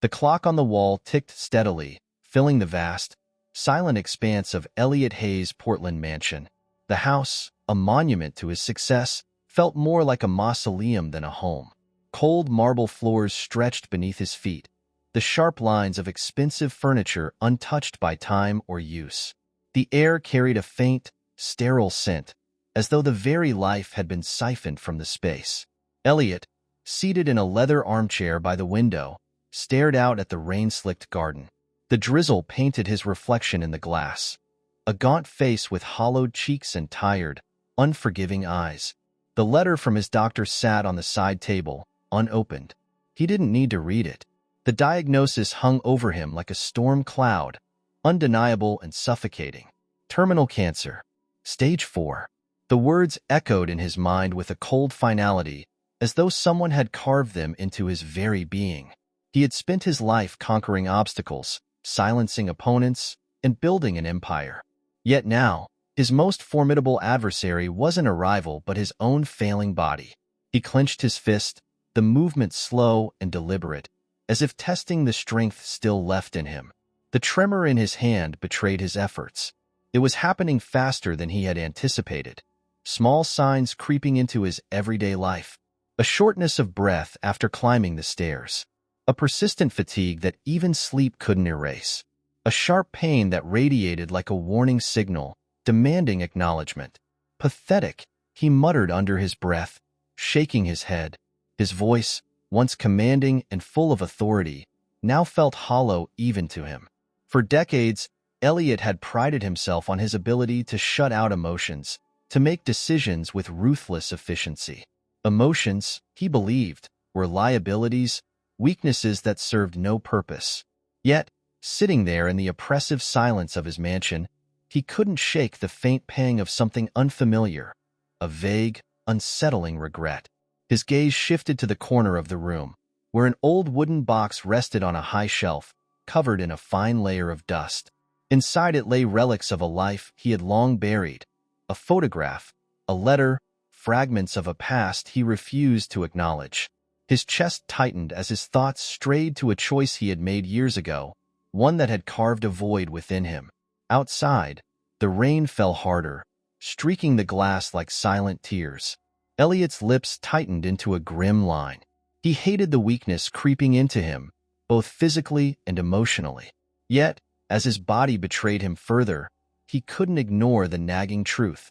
The clock on the wall ticked steadily, filling the vast, silent expanse of Elliot Hayes' Portland mansion. The house, a monument to his success, felt more like a mausoleum than a home. Cold marble floors stretched beneath his feet, the sharp lines of expensive furniture untouched by time or use. The air carried a faint, sterile scent, as though the very life had been siphoned from the space. Elliot, seated in a leather armchair by the window, stared out at the rain-slicked garden. The drizzle painted his reflection in the glass. A gaunt face with hollowed cheeks and tired, unforgiving eyes. The letter from his doctor sat on the side table, unopened. He didn't need to read it. The diagnosis hung over him like a storm cloud, undeniable and suffocating. Terminal cancer. Stage 4. The words echoed in his mind with a cold finality, as though someone had carved them into his very being. He had spent his life conquering obstacles, silencing opponents, and building an empire. Yet now, his most formidable adversary wasn't a rival but his own failing body. He clenched his fist, the movement slow and deliberate, as if testing the strength still left in him. The tremor in his hand betrayed his efforts. It was happening faster than he had anticipated. Small signs creeping into his everyday life. A shortness of breath after climbing the stairs. A persistent fatigue that even sleep couldn't erase. A sharp pain that radiated like a warning signal, demanding acknowledgement. Pathetic, he muttered under his breath, shaking his head. His voice, once commanding and full of authority, now felt hollow even to him. For decades, Elliot had prided himself on his ability to shut out emotions, to make decisions with ruthless efficiency. Emotions, he believed, were liabilities, weaknesses that served no purpose. Yet, sitting there in the oppressive silence of his mansion, he couldn't shake the faint pang of something unfamiliar, a vague, unsettling regret. His gaze shifted to the corner of the room, where an old wooden box rested on a high shelf, covered in a fine layer of dust. Inside it lay relics of a life he had long buried, a photograph, a letter, fragments of a past he refused to acknowledge. His chest tightened as his thoughts strayed to a choice he had made years ago, one that had carved a void within him. Outside, the rain fell harder, streaking the glass like silent tears. Elliot's lips tightened into a grim line. He hated the weakness creeping into him, both physically and emotionally. Yet, as his body betrayed him further, he couldn't ignore the nagging truth.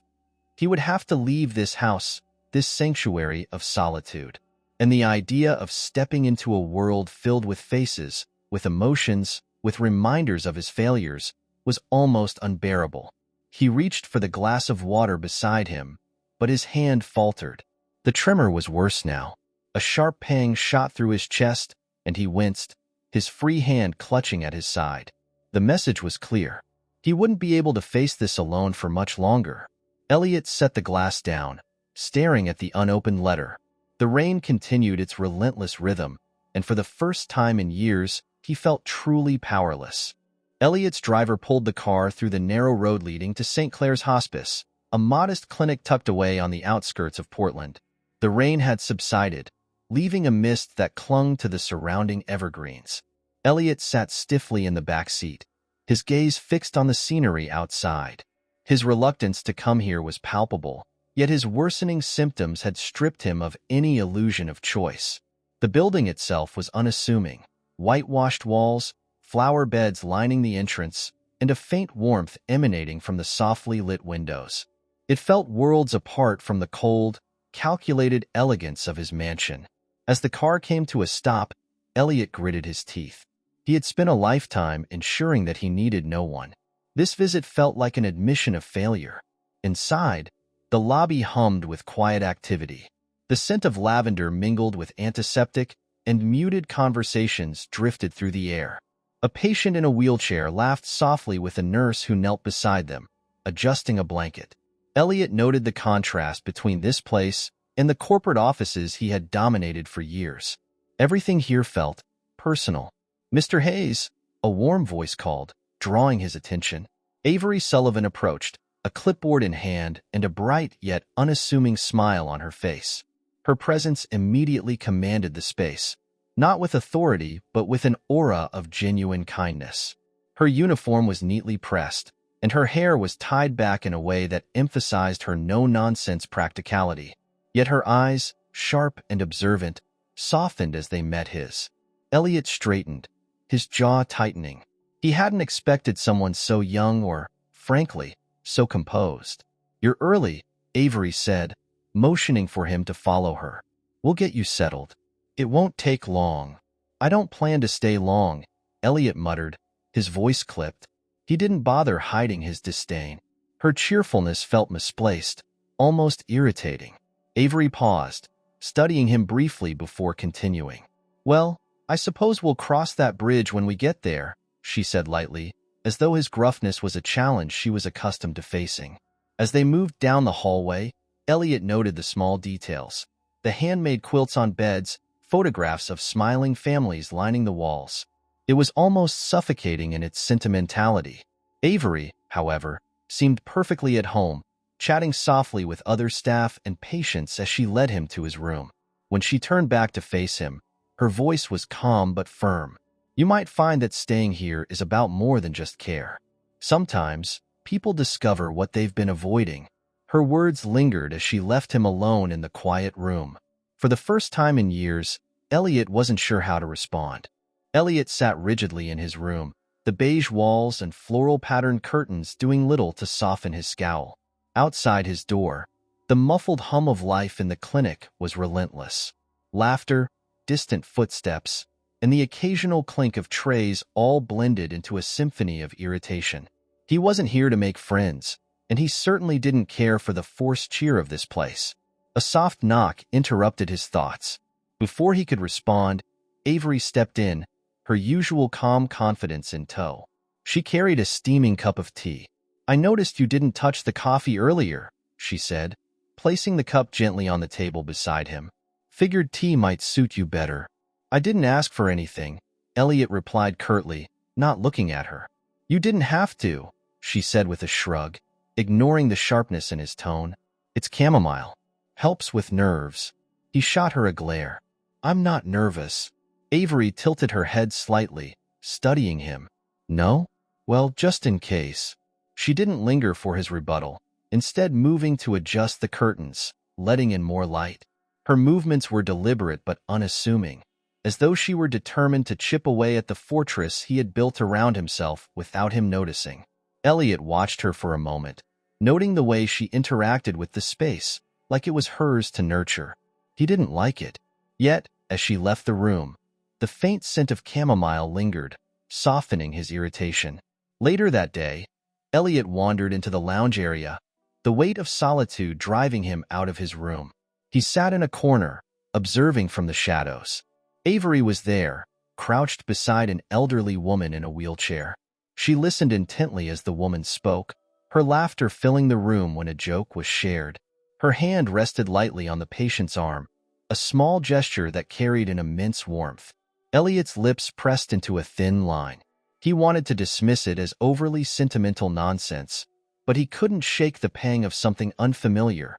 He would have to leave this house, this sanctuary of solitude. And the idea of stepping into a world filled with faces, with emotions, with reminders of his failures, was almost unbearable. He reached for the glass of water beside him, but his hand faltered. The tremor was worse now. A sharp pang shot through his chest, and he winced, his free hand clutching at his side. The message was clear. He wouldn't be able to face this alone for much longer. Elliot set the glass down, staring at the unopened letter. The rain continued its relentless rhythm, and for the first time in years, he felt truly powerless. Elliot's driver pulled the car through the narrow road leading to St. Clair's Hospice, a modest clinic tucked away on the outskirts of Portland. The rain had subsided, leaving a mist that clung to the surrounding evergreens. Elliot sat stiffly in the back seat, his gaze fixed on the scenery outside. His reluctance to come here was palpable, yet his worsening symptoms had stripped him of any illusion of choice. The building itself was unassuming. Whitewashed walls, flower beds lining the entrance, and a faint warmth emanating from the softly lit windows. It felt worlds apart from the cold, calculated elegance of his mansion. As the car came to a stop, Elliot gritted his teeth. He had spent a lifetime ensuring that he needed no one. This visit felt like an admission of failure. Inside, the lobby hummed with quiet activity. The scent of lavender mingled with antiseptic, and muted conversations drifted through the air. A patient in a wheelchair laughed softly with a nurse who knelt beside them, adjusting a blanket. Elliot noted the contrast between this place and the corporate offices he had dominated for years. Everything here felt personal. "Mr. Hayes," a warm voice called, drawing his attention. Avery Sullivan approached, a clipboard in hand and a bright yet unassuming smile on her face. Her presence immediately commanded the space. not with authority, but with an aura of genuine kindness. Her uniform was neatly pressed, and her hair was tied back in a way that emphasized her no-nonsense practicality. Yet her eyes, sharp and observant, softened as they met his. Elliot straightened, his jaw tightening. He hadn't expected someone so young or, frankly, so composed. "You're early," Avery said, motioning for him to follow her. "We'll get you settled. It won't take long." "I don't plan to stay long," Elliot muttered, his voice clipped. He didn't bother hiding his disdain. Her cheerfulness felt misplaced, almost irritating. Avery paused, studying him briefly before continuing. "Well, I suppose we'll cross that bridge when we get there," she said lightly, as though his gruffness was a challenge she was accustomed to facing. As they moved down the hallway, Elliot noted the small details. The handmade quilts on beds, photographs of smiling families lining the walls. It was almost suffocating in its sentimentality. Avery, however, seemed perfectly at home, chatting softly with other staff and patients as she led him to his room. When she turned back to face him, her voice was calm but firm. "You might find that staying here is about more than just care. Sometimes, people discover what they've been avoiding." Her words lingered as she left him alone in the quiet room. For the first time in years, Elliot wasn't sure how to respond. Elliot sat rigidly in his room, the beige walls and floral-patterned curtains doing little to soften his scowl. Outside his door, the muffled hum of life in the clinic was relentless. Laughter, distant footsteps, and the occasional clink of trays all blended into a symphony of irritation. He wasn't here to make friends, and he certainly didn't care for the forced cheer of this place. A soft knock interrupted his thoughts. Before he could respond, Avery stepped in, her usual calm confidence in tow. She carried a steaming cup of tea. "I noticed you didn't touch the coffee earlier," she said, placing the cup gently on the table beside him. "Figured tea might suit you better." "I didn't ask for anything," Elliot replied curtly, not looking at her. "You didn't have to," she said with a shrug, ignoring the sharpness in his tone. "It's chamomile. Helps with nerves." He shot her a glare. "I'm not nervous." Avery tilted her head slightly, studying him. "No? Well, just in case." She didn't linger for his rebuttal, instead moving to adjust the curtains, letting in more light. Her movements were deliberate but unassuming, as though she were determined to chip away at the fortress he had built around himself without him noticing. Elliot watched her for a moment, noting the way she interacted with the space, like it was hers to nurture. He didn't like it. Yet, as she left the room, the faint scent of chamomile lingered, softening his irritation. Later that day, Elliot wandered into the lounge area, the weight of solitude driving him out of his room. He sat in a corner, observing from the shadows. Avery was there, crouched beside an elderly woman in a wheelchair. She listened intently as the woman spoke, her laughter filling the room when a joke was shared. Her hand rested lightly on the patient's arm, a small gesture that carried an immense warmth. Elliot's lips pressed into a thin line. He wanted to dismiss it as overly sentimental nonsense, but he couldn't shake the pang of something unfamiliar.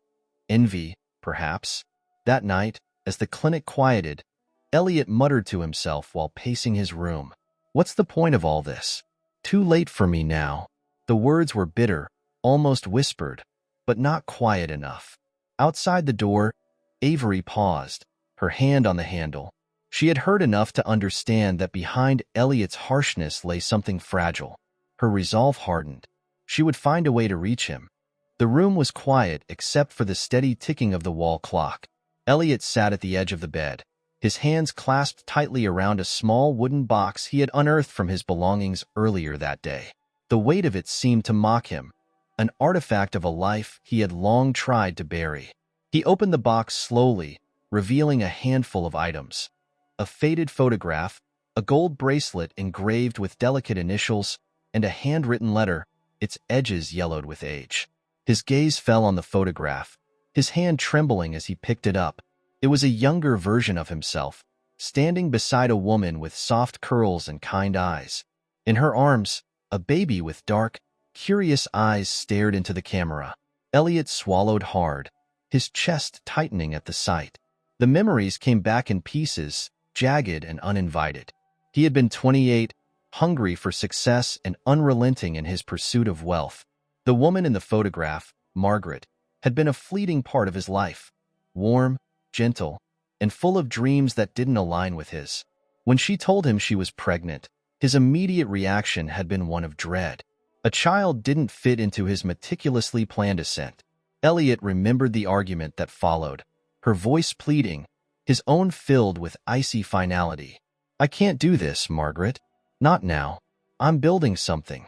Envy, perhaps. That night, as the clinic quieted, Elliot muttered to himself while pacing his room. "What's the point of all this? Too late for me now." The words were bitter, almost whispered, but not quiet enough. Outside the door, Avery paused, her hand on the handle. She had heard enough to understand that behind Elliot's harshness lay something fragile. Her resolve hardened. She would find a way to reach him. The room was quiet except for the steady ticking of the wall clock. Elliot sat at the edge of the bed, his hands clasped tightly around a small wooden box he had unearthed from his belongings earlier that day. The weight of it seemed to mock him, an artifact of a life he had long tried to bury. He opened the box slowly, revealing a handful of items. A faded photograph, a gold bracelet engraved with delicate initials, and a handwritten letter, its edges yellowed with age. His gaze fell on the photograph, his hand trembling as he picked it up. It was a younger version of himself, standing beside a woman with soft curls and kind eyes. In her arms, a baby with dark, curious eyes stared into the camera. Elliot swallowed hard, his chest tightening at the sight. The memories came back in pieces, jagged and uninvited. He had been 28, hungry for success and unrelenting in his pursuit of wealth. The woman in the photograph, Margaret, had been a fleeting part of his life, warm, gentle, and full of dreams that didn't align with his. When she told him she was pregnant, his immediate reaction had been one of dread. A child didn't fit into his meticulously planned ascent. Elliot remembered the argument that followed, her voice pleading, his own filled with icy finality. "I can't do this, Margaret. Not now. I'm building something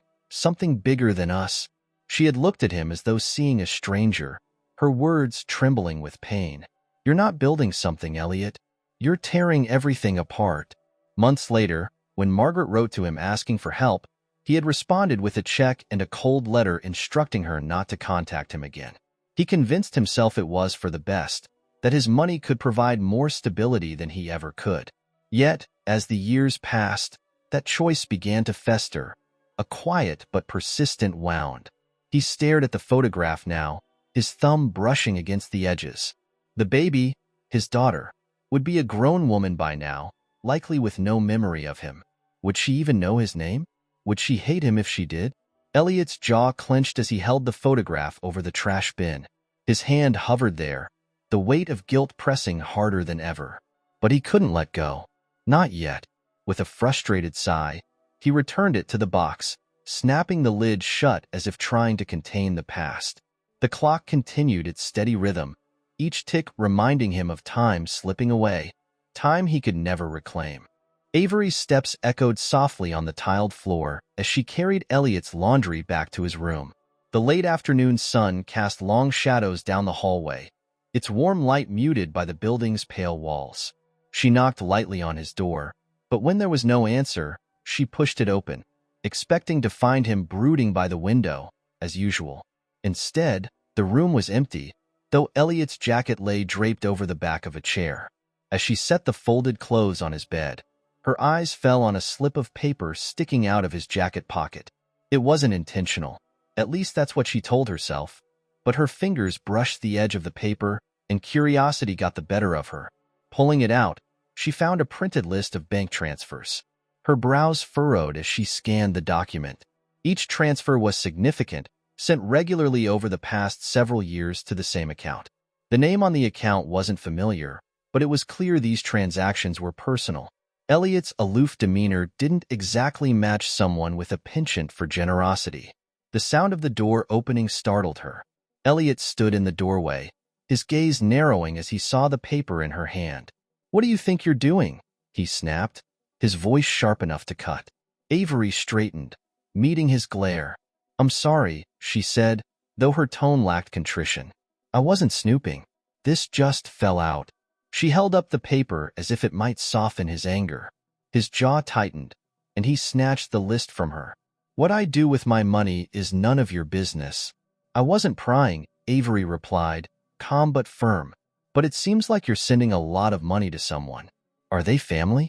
bigger than us." She had looked at him as though seeing a stranger, her words trembling with pain. "You're not building something, Elliot. You're tearing everything apart." Months later, when Margaret wrote to him asking for help, he had responded with a check and a cold letter instructing her not to contact him again. He convinced himself it was for the best, that his money could provide more stability than he ever could. Yet, as the years passed, that choice began to fester, a quiet but persistent wound. He stared at the photograph now, his thumb brushing against the edges. The baby, his daughter, would be a grown woman by now, likely with no memory of him. Would she even know his name? Would she hate him if she did? Elliot's jaw clenched as he held the photograph over the trash bin. His hand hovered there, the weight of guilt pressing harder than ever. But he couldn't let go. Not yet. With a frustrated sigh, he returned it to the box, snapping the lid shut as if trying to contain the past. The clock continued its steady rhythm, each tick reminding him of time slipping away, time he could never reclaim. Avery's steps echoed softly on the tiled floor as she carried Elliot's laundry back to his room. The late afternoon sun cast long shadows down the hallway, its warm light muted by the building's pale walls. She knocked lightly on his door, but when there was no answer, she pushed it open, expecting to find him brooding by the window, as usual. Instead, the room was empty, though Elliot's jacket lay draped over the back of a chair. As she set the folded clothes on his bed, her eyes fell on a slip of paper sticking out of his jacket pocket. It wasn't intentional. At least that's what she told herself. But her fingers brushed the edge of the paper, and curiosity got the better of her. Pulling it out, she found a printed list of bank transfers. Her brows furrowed as she scanned the document. Each transfer was significant, sent regularly over the past several years to the same account. The name on the account wasn't familiar, but it was clear these transactions were personal. Elliot's aloof demeanor didn't exactly match someone with a penchant for generosity. The sound of the door opening startled her. Elliot stood in the doorway, his gaze narrowing as he saw the paper in her hand. "What do you think you're doing?" he snapped, his voice sharp enough to cut. Avery straightened, meeting his glare. "I'm sorry," she said, though her tone lacked contrition. "I wasn't snooping. This just fell out." She held up the paper as if it might soften his anger. His jaw tightened, and he snatched the list from her. "What I do with my money is none of your business." "I wasn't prying," Avery replied, calm but firm. "But it seems like you're sending a lot of money to someone. Are they family?"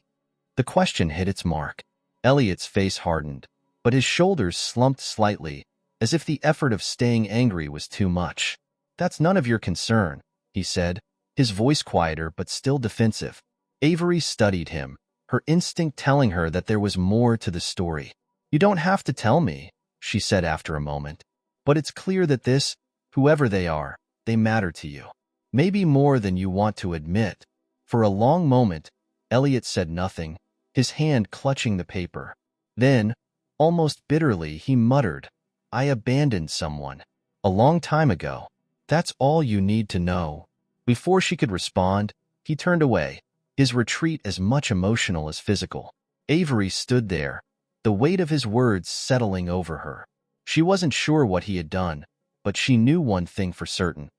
The question hit its mark. Elliot's face hardened, but his shoulders slumped slightly, as if the effort of staying angry was too much. "That's none of your concern," he said, his voice quieter but still defensive. Avery studied him, her instinct telling her that there was more to the story. "You don't have to tell me," she said after a moment. "But it's clear that this, whoever they are, they matter to you. Maybe more than you want to admit." For a long moment, Elliot said nothing, his hand clutching the paper. Then, almost bitterly, he muttered, "I abandoned someone. A long time ago. That's all you need to know." Before she could respond, he turned away, his retreat as much emotional as physical. Avery stood there, the weight of his words settling over her. She wasn't sure what he had done, but she knew one thing for certain.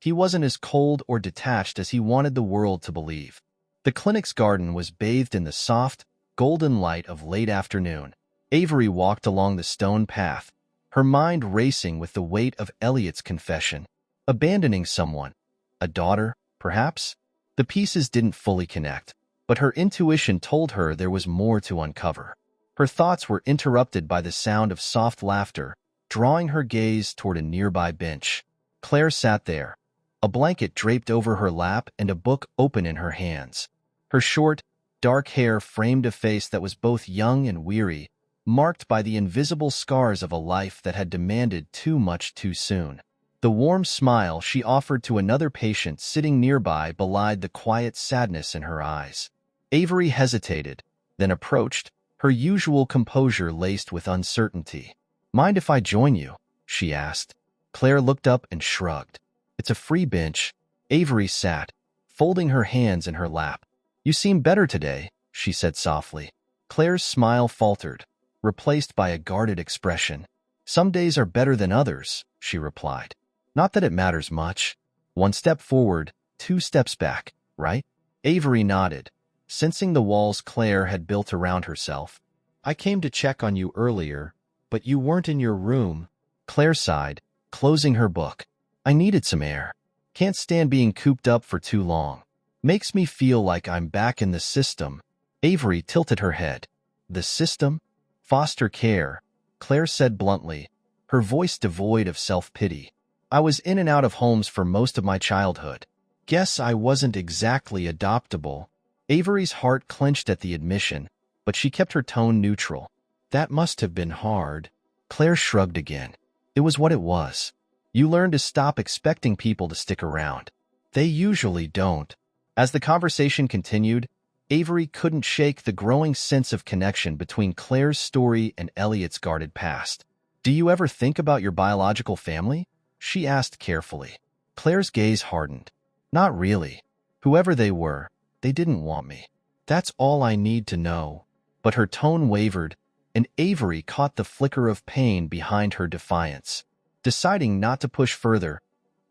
He wasn't as cold or detached as he wanted the world to believe. The clinic's garden was bathed in the soft, golden light of late afternoon. Avery walked along the stone path, her mind racing with the weight of Elliot's confession. Abandoning someone. A daughter, perhaps? The pieces didn't fully connect, but her intuition told her there was more to uncover. Her thoughts were interrupted by the sound of soft laughter, drawing her gaze toward a nearby bench. Claire sat there, a blanket draped over her lap and a book open in her hands. Her short, Dark hair framed a face that was both young and weary, marked by the invisible scars of a life that had demanded too much too soon. The warm smile she offered to another patient sitting nearby belied the quiet sadness in her eyes. Avery hesitated, then approached, her usual composure laced with uncertainty. "Mind if I join you?" she asked. Claire looked up and shrugged. "It's a free bench." Avery sat, folding her hands in her lap. "You seem better today," she said softly. Claire's smile faltered, replaced by a guarded expression. "Some days are better than others," she replied. "Not that it matters much. One step forward, two steps back, right?" Avery nodded, sensing the walls Claire had built around herself. "I came to check on you earlier, but you weren't in your room." Claire sighed, closing her book. "I needed some air. Can't stand being cooped up for too long. Makes me feel like I'm back in the system." Avery tilted her head. "The system? Foster care," Claire said bluntly, her voice devoid of self-pity. "I was in and out of homes for most of my childhood. Guess I wasn't exactly adoptable." Avery's heart clenched at the admission, but she kept her tone neutral. "That must have been hard." Claire shrugged again. "It was what it was. You learn to stop expecting people to stick around. They usually don't." As the conversation continued, Avery couldn't shake the growing sense of connection between Claire's story and Elliot's guarded past. "Do you ever think about your biological family?" she asked carefully. Claire's gaze hardened. "Not really. Whoever they were, they didn't want me. That's all I need to know." But her tone wavered, and Avery caught the flicker of pain behind her defiance. Deciding not to push further,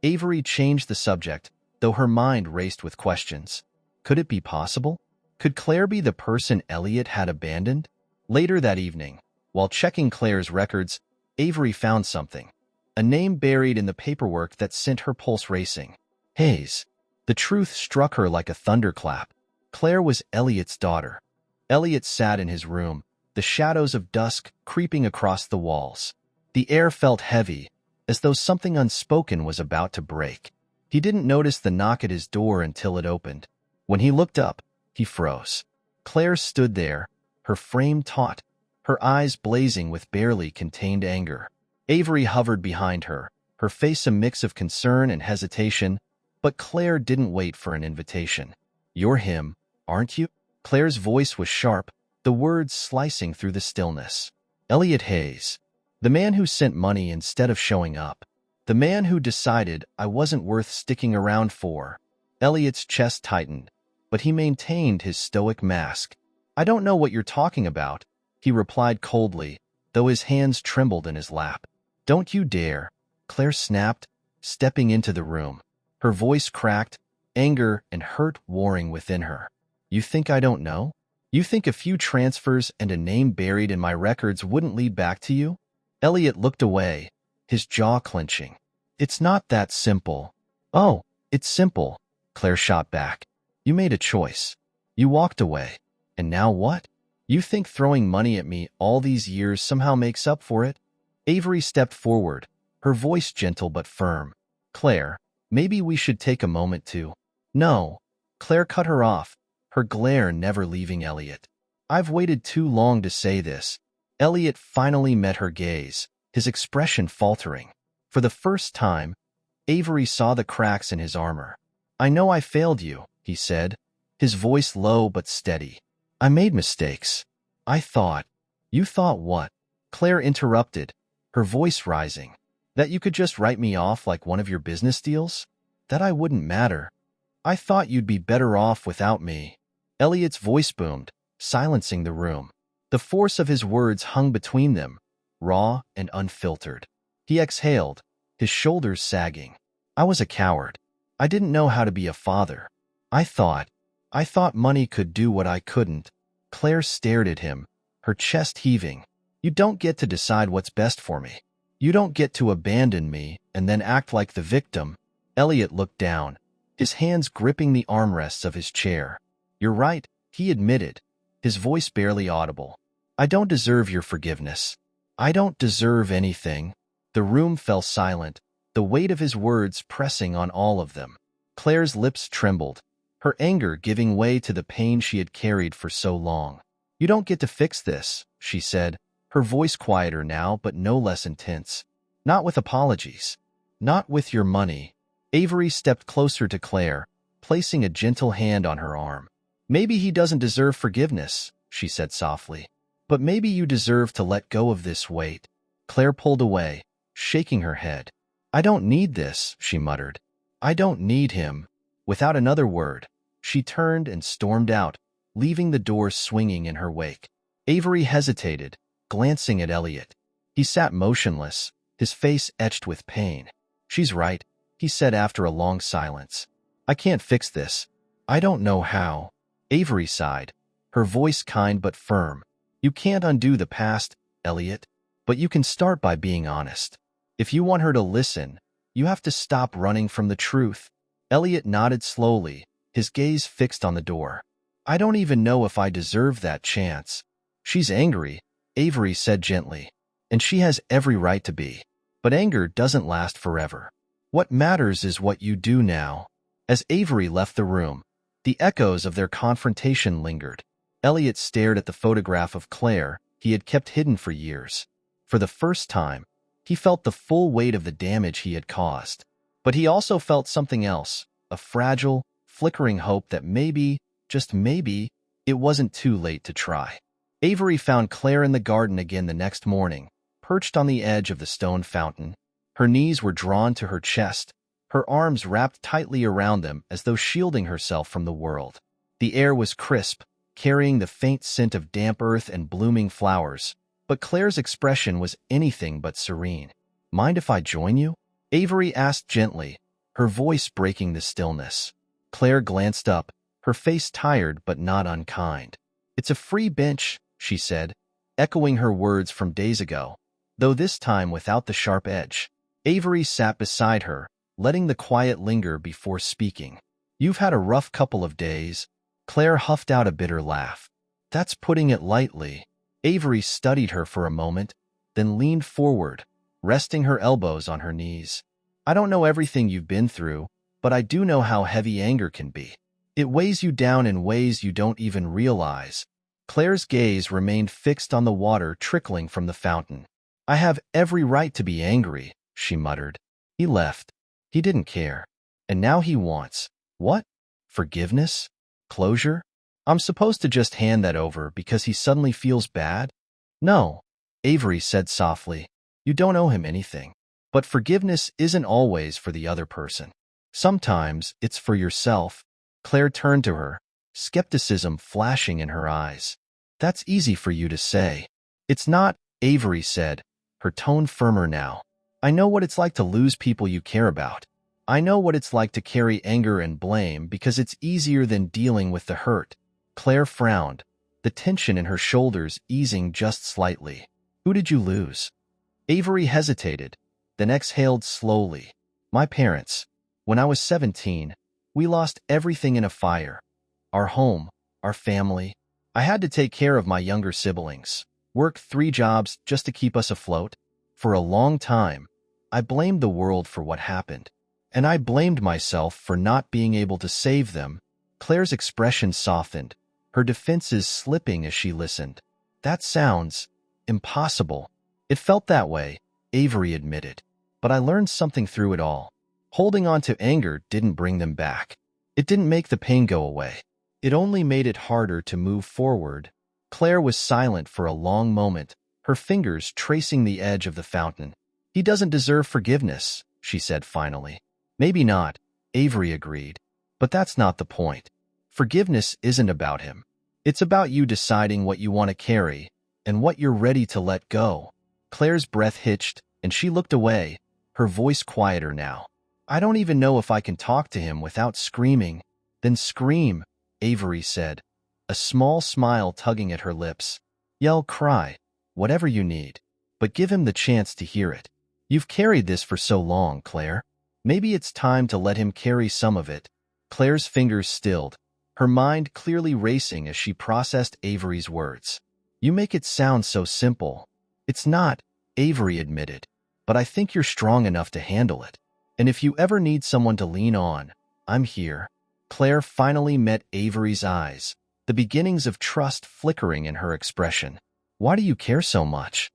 Avery changed the subject, though her mind raced with questions. Could it be possible? Could Claire be the person Elliot had abandoned? Later that evening, while checking Claire's records, Avery found something. A name buried in the paperwork that sent her pulse racing. Hayes. The truth struck her like a thunderclap. Claire was Elliot's daughter. Elliot sat in his room, the shadows of dusk creeping across the walls. The air felt heavy, as though something unspoken was about to break. He didn't notice the knock at his door until it opened. When he looked up, he froze. Claire stood there, her frame taut, her eyes blazing with barely contained anger. Avery hovered behind her, her face a mix of concern and hesitation, but Claire didn't wait for an invitation. "You're him, aren't you?" Claire's voice was sharp, the words slicing through the stillness. "Elliot Hayes. The man who sent money instead of showing up. The man who decided I wasn't worth sticking around for." Elliot's chest tightened, but he maintained his stoic mask. "I don't know what you're talking about," he replied coldly, though his hands trembled in his lap. "Don't you dare," Claire snapped, stepping into the room. Her voice cracked, anger and hurt warring within her. "You think I don't know? You think a few transfers and a name buried in my records wouldn't lead back to you?" Elliot looked away, his jaw clenching. "It's not that simple." "Oh, it's simple," Claire shot back. "You made a choice. You walked away. And now what? You think throwing money at me all these years somehow makes up for it?" Avery stepped forward, her voice gentle but firm. "Claire, maybe we should take a moment to—" "No." Claire cut her off, her glare never leaving Elliot. "I've waited too long to say this." Elliot finally met her gaze, his expression faltering. For the first time, Avery saw the cracks in his armor. "I know I failed you," he said, his voice low but steady. "I made mistakes. I thought—" "You thought what?" Claire interrupted, her voice rising. "That you could just write me off like one of your business deals? That I wouldn't matter? I thought you'd be better off without me." Elliot's voice boomed, silencing the room. The force of his words hung between them, raw and unfiltered. He exhaled, his shoulders sagging. "I was a coward. I didn't know how to be a father. I thought money could do what I couldn't." Claire stared at him, her chest heaving. "You don't get to decide what's best for me. You don't get to abandon me and then act like the victim." Elliot looked down, his hands gripping the armrests of his chair. "You're right," he admitted, his voice barely audible. "I don't deserve your forgiveness. I don't deserve anything." The room fell silent, the weight of his words pressing on all of them. Claire's lips trembled, her anger giving way to the pain she had carried for so long. "You don't get to fix this," she said, her voice quieter now but no less intense. "Not with apologies. Not with your money." Avery stepped closer to Claire, placing a gentle hand on her arm. "Maybe he doesn't deserve forgiveness," she said softly. "But maybe you deserve to let go of this weight." Claire pulled away, shaking her head. "I don't need this," she muttered. "I don't need him." Without another word, she turned and stormed out, leaving the door swinging in her wake. Avery hesitated, glancing at Elliot. He sat motionless, his face etched with pain. "She's right," he said after a long silence. "I can't fix this. I don't know how." Avery sighed, her voice kind but firm. "You can't undo the past, Elliot, but you can start by being honest. If you want her to listen, you have to stop running from the truth." Elliot nodded slowly, his gaze fixed on the door. "I don't even know if I deserve that chance." "She's angry," Avery said gently, "and she has every right to be. But anger doesn't last forever. What matters is what you do now." As Avery left the room, the echoes of their confrontation lingered. Elliot stared at the photograph of Claire he had kept hidden for years. For the first time, he felt the full weight of the damage he had caused. But he also felt something else, a fragile, flickering hope that maybe, just maybe, it wasn't too late to try. Avery found Claire in the garden again the next morning, perched on the edge of the stone fountain. Her knees were drawn to her chest, her arms wrapped tightly around them as though shielding herself from the world. The air was crisp, carrying the faint scent of damp earth and blooming flowers, but Claire's expression was anything but serene. "Mind if I join you?" Avery asked gently, her voice breaking the stillness. Claire glanced up, her face tired but not unkind. "It's a free bench," she said, echoing her words from days ago, though this time without the sharp edge. Avery sat beside her, letting the quiet linger before speaking. "You've had a rough couple of days." Claire huffed out a bitter laugh. "That's putting it lightly." Avery studied her for a moment, then leaned forward, resting her elbows on her knees. "I don't know everything you've been through, but I do know how heavy anger can be. It weighs you down in ways you don't even realize." Claire's gaze remained fixed on the water trickling from the fountain. "I have every right to be angry," she muttered. "He left. He didn't care. And now he wants, what? Forgiveness? Closure? I'm supposed to just hand that over because he suddenly feels bad?" "No," Avery said softly. "You don't owe him anything. But forgiveness isn't always for the other person. Sometimes it's for yourself." Claire turned to her, skepticism flashing in her eyes. "That's easy for you to say." "It's not," Avery said, her tone firmer now. "I know what it's like to lose people you care about. I know what it's like to carry anger and blame because it's easier than dealing with the hurt." Claire frowned, the tension in her shoulders easing just slightly. "Who did you lose?" Avery hesitated, then exhaled slowly. "My parents. When I was 17, we lost everything in a fire. Our home, our family. I had to take care of my younger siblings, work 3 jobs just to keep us afloat. For a long time, I blamed the world for what happened. And I blamed myself for not being able to save them." Claire's expression softened, her defenses slipping as she listened. "That sounds impossible." "It felt that way," Avery admitted. "But I learned something through it all. Holding on to anger didn't bring them back. It didn't make the pain go away. It only made it harder to move forward." Claire was silent for a long moment, her fingers tracing the edge of the fountain. "He doesn't deserve forgiveness," she said finally. "Maybe not," Avery agreed. "But that's not the point. Forgiveness isn't about him. It's about you deciding what you want to carry and what you're ready to let go." Claire's breath hitched, and she looked away, her voice quieter now. "I don't even know if I can talk to him without screaming." "Then scream," Avery said, a small smile tugging at her lips. "Yell, cry, whatever you need. But give him the chance to hear it. You've carried this for so long, Claire. Maybe it's time to let him carry some of it." Claire's fingers stilled, her mind clearly racing as she processed Avery's words. "You make it sound so simple." "It's not," Avery admitted. "But I think you're strong enough to handle it. And if you ever need someone to lean on, I'm here." Claire finally met Avery's eyes, the beginnings of trust flickering in her expression. Why do you care so much?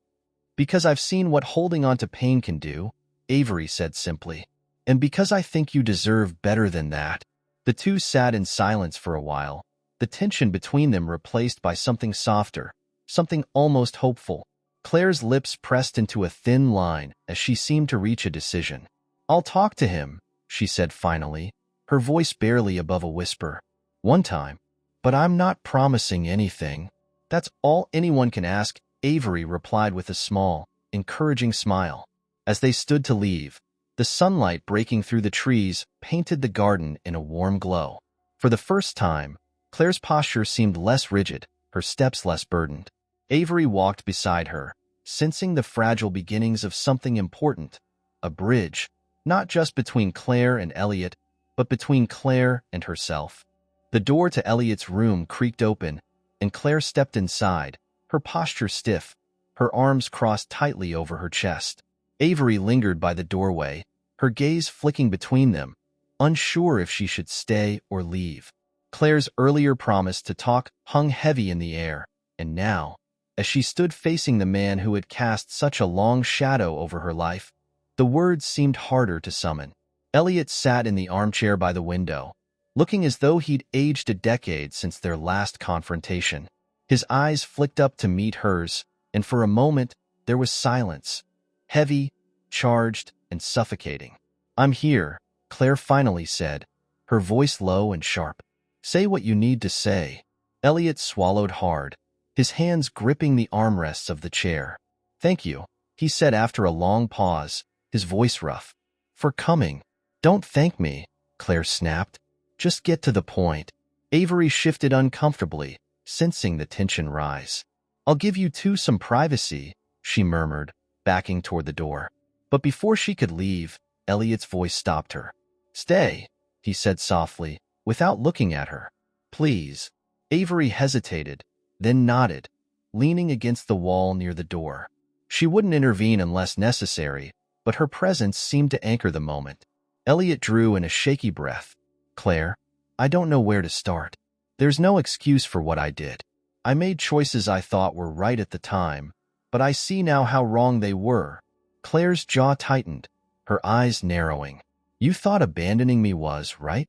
Because I've seen what holding on to pain can do, Avery said simply. And because I think you deserve better than that. The two sat in silence for a while, the tension between them replaced by something softer, something almost hopeful. Claire's lips pressed into a thin line as she seemed to reach a decision. I'll talk to him, she said finally, her voice barely above a whisper. One time. But I'm not promising anything. That's all anyone can ask, Avery replied with a small, encouraging smile. As they stood to leave, the sunlight breaking through the trees painted the garden in a warm glow. For the first time, Claire's posture seemed less rigid, her steps less burdened. Avery walked beside her, sensing the fragile beginnings of something important, a bridge, not just between Claire and Elliot, but between Claire and herself. The door to Elliot's room creaked open, and Claire stepped inside, her posture stiff, her arms crossed tightly over her chest. Avery lingered by the doorway, her gaze flicking between them, unsure if she should stay or leave. Claire's earlier promise to talk hung heavy in the air, and now, as she stood facing the man who had cast such a long shadow over her life, the words seemed harder to summon. Elliot sat in the armchair by the window, looking as though he'd aged a decade since their last confrontation. His eyes flicked up to meet hers, and for a moment there was silence, heavy, charged, and suffocating. I'm here, Claire finally said, her voice low and sharp. Say what you need to say. Elliot swallowed hard, his hands gripping the armrests of the chair. Thank you, he said after a long pause, his voice rough. For coming. Don't thank me, Claire snapped. Just get to the point. Avery shifted uncomfortably, sensing the tension rise. I'll give you two some privacy, she murmured, backing toward the door. But before she could leave, Elliot's voice stopped her. Stay, he said softly, without looking at her. Please. Avery hesitated, then nodded, leaning against the wall near the door. She wouldn't intervene unless necessary, but her presence seemed to anchor the moment. Elliot drew in a shaky breath. Claire, I don't know where to start. There's no excuse for what I did. I made choices I thought were right at the time, but I see now how wrong they were. Claire's jaw tightened, her eyes narrowing. You thought abandoning me was, right?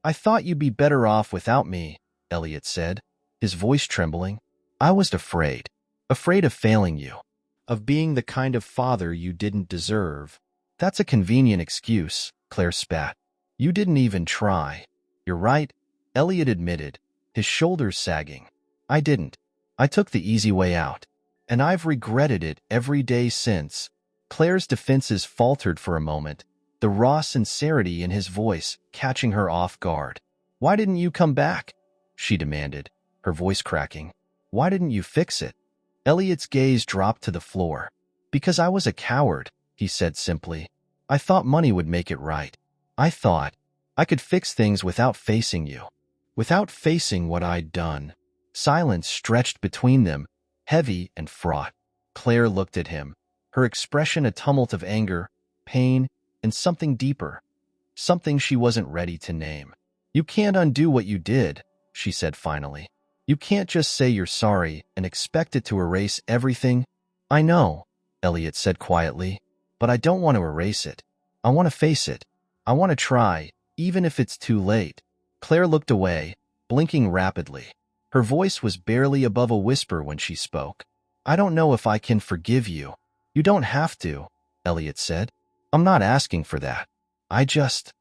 I thought you'd be better off without me, Elliot said, his voice trembling. I was afraid of failing you, of being the kind of father you didn't deserve. That's a convenient excuse, Claire spat. You didn't even try. You're right, Elliot admitted, his shoulders sagging. I didn't. I took the easy way out, and I've regretted it every day since. Claire's defenses faltered for a moment, the raw sincerity in his voice catching her off guard. Why didn't you come back? She demanded, her voice cracking. Why didn't you fix it? Elliot's gaze dropped to the floor. Because I was a coward, he said simply. I thought money would make it right. I thought I could fix things without facing you, without facing what I'd done. Silence stretched between them, heavy and fraught. Claire looked at him, her expression a tumult of anger, pain, and something deeper, something she wasn't ready to name. You can't undo what you did, she said finally. You can't just say you're sorry and expect it to erase everything. I know, Elliot said quietly, but I don't want to erase it. I want to face it. I want to try, even if it's too late. Claire looked away, blinking rapidly. Her voice was barely above a whisper when she spoke. I don't know if I can forgive you. You don't have to, Elliot said. I'm not asking for that. I just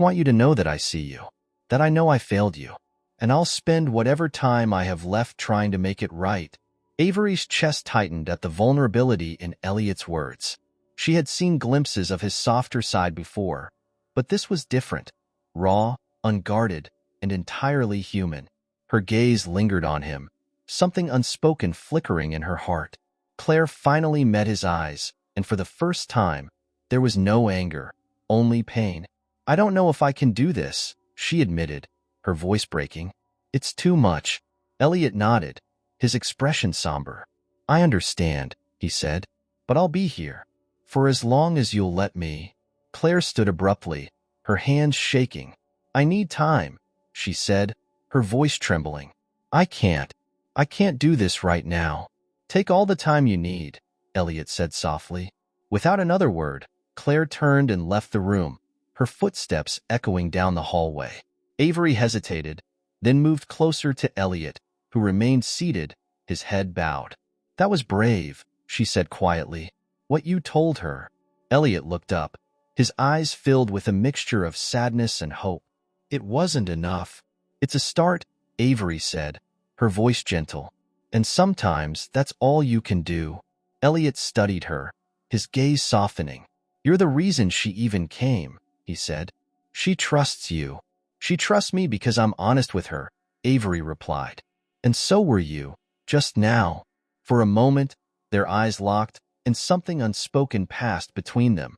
want you to know that I see you, that I know I failed you, and I'll spend whatever time I have left trying to make it right. Avery's chest tightened at the vulnerability in Elliot's words. She had seen glimpses of his softer side before, but this was different, raw, unguarded, and entirely human. Her gaze lingered on him, something unspoken flickering in her heart. Claire finally met his eyes, and for the first time, there was no anger, only pain. I don't know if I can do this, she admitted, her voice breaking. It's too much. Elliot nodded, his expression somber. I understand, he said, but I'll be here. For as long as you'll let me. Claire stood abruptly, her hands shaking. I need time, she said, her voice trembling. I can't. I can't do this right now. Take all the time you need, Elliot said softly. Without another word, Claire turned and left the room, her footsteps echoing down the hallway. Avery hesitated, then moved closer to Elliot, who remained seated, his head bowed. That was brave, she said quietly. What you told her. Elliot looked up, his eyes filled with a mixture of sadness and hope. It wasn't enough. It's a start, Avery said, her voice gentle. And sometimes that's all you can do. Elliot studied her, his gaze softening. You're the reason she even came, he said. She trusts you. She trusts me because I'm honest with her, Avery replied. And so were you, just now. For a moment, their eyes locked, and something unspoken passed between them.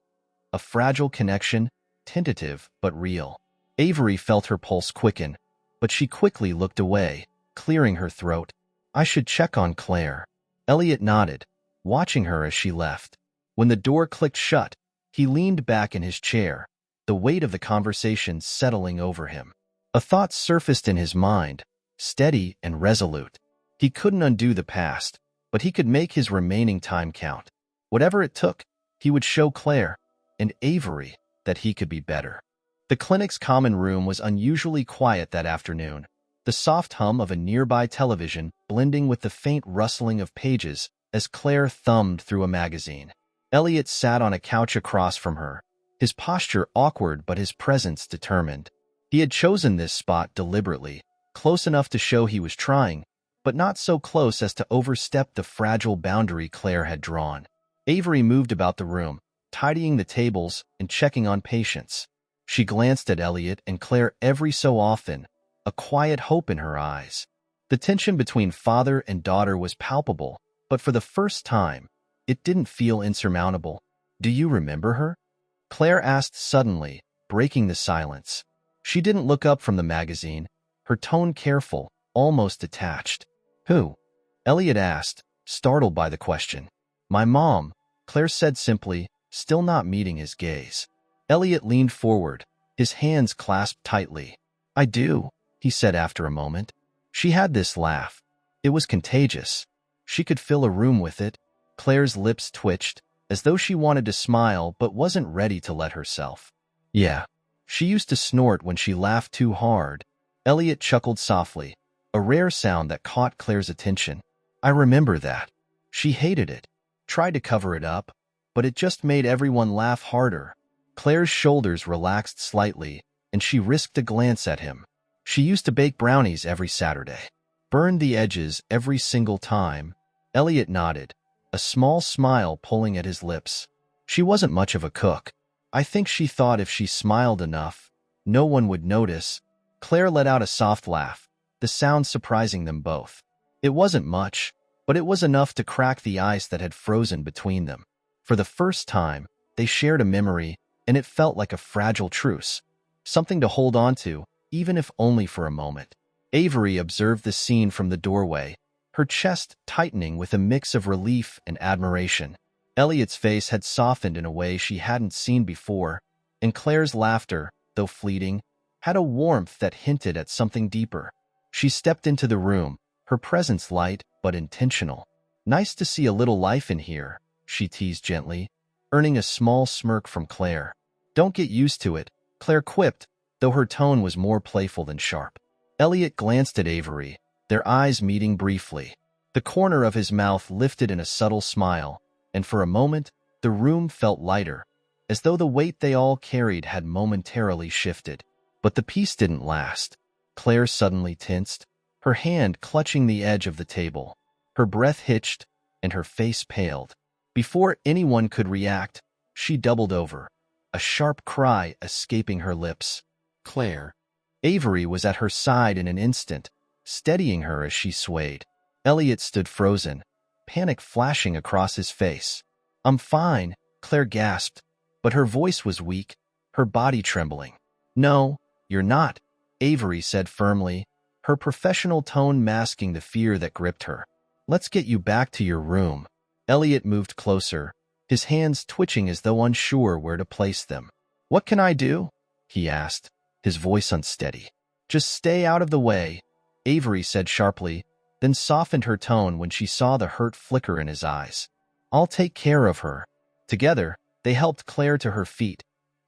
A fragile connection, tentative but real. Avery felt her pulse quicken, but she quickly looked away, clearing her throat. I should check on Claire. Elliot nodded, watching her as she left. When the door clicked shut, he leaned back in his chair, the weight of the conversation settling over him. A thought surfaced in his mind, steady and resolute. He couldn't undo the past, but he could make his remaining time count. Whatever it took, he would show Claire and Avery that he could be better. The clinic's common room was unusually quiet that afternoon, the soft hum of a nearby television blending with the faint rustling of pages as Claire thumbed through a magazine. Elliot sat on a couch across from her, his posture awkward but his presence determined. He had chosen this spot deliberately, close enough to show he was trying, but not so close as to overstep the fragile boundary Claire had drawn. Avery moved about the room, tidying the tables and checking on patients. She glanced at Elliot and Claire every so often, a quiet hope in her eyes. The tension between father and daughter was palpable, but for the first time, it didn't feel insurmountable. Do you remember her? Claire asked suddenly, breaking the silence. She didn't look up from the magazine, her tone careful, almost detached. Who? Elliot asked, startled by the question. My mom, Claire said simply, still not meeting his gaze. Elliot leaned forward, his hands clasped tightly. I do, he said after a moment. She had this laugh. It was contagious. She could fill a room with it. Claire's lips twitched, as though she wanted to smile but wasn't ready to let herself. Yeah. She used to snort when she laughed too hard. Elliot chuckled softly, a rare sound that caught Claire's attention. I remember that. She hated it, tried to cover it up, but it just made everyone laugh harder. Claire's shoulders relaxed slightly, and she risked a glance at him. She used to bake brownies every Saturday. Burned the edges every single time. Elliot nodded, a small smile pulling at his lips. She wasn't much of a cook. I think she thought if she smiled enough, no one would notice. Claire let out a soft laugh, the sound surprising them both. It wasn't much, but it was enough to crack the ice that had frozen between them. For the first time, they shared a memory, and it felt like a fragile truce, something to hold on to, even if only for a moment. Avery observed the scene from the doorway, her chest tightening with a mix of relief and admiration. Elliot's face had softened in a way she hadn't seen before, and Claire's laughter, though fleeting, had a warmth that hinted at something deeper. She stepped into the room, her presence light but intentional. Nice to see a little life in here, she teased gently, earning a small smirk from Claire. Don't get used to it, Claire quipped, though her tone was more playful than sharp. Elliot glanced at Avery, their eyes meeting briefly. The corner of his mouth lifted in a subtle smile, and for a moment, the room felt lighter, as though the weight they all carried had momentarily shifted. But the peace didn't last. Claire suddenly tensed, her hand clutching the edge of the table. Her breath hitched, and her face paled. Before anyone could react, she doubled over, a sharp cry escaping her lips. Claire. Avery was at her side in an instant, steadying her as she swayed. Elliot stood frozen, panic flashing across his face. I'm fine, Claire gasped, but her voice was weak, her body trembling. No, you're not, Avery said firmly, her professional tone masking the fear that gripped her. Let's get you back to your room. Elliot moved closer, his hands twitching as though unsure where to place them. What can I do? He asked. his voice unsteady. "Just stay out of the way," Avery said sharply, then softened her tone when she saw the hurt flicker in his eyes. "I'll take care of her." Together, they helped Claire to her feet,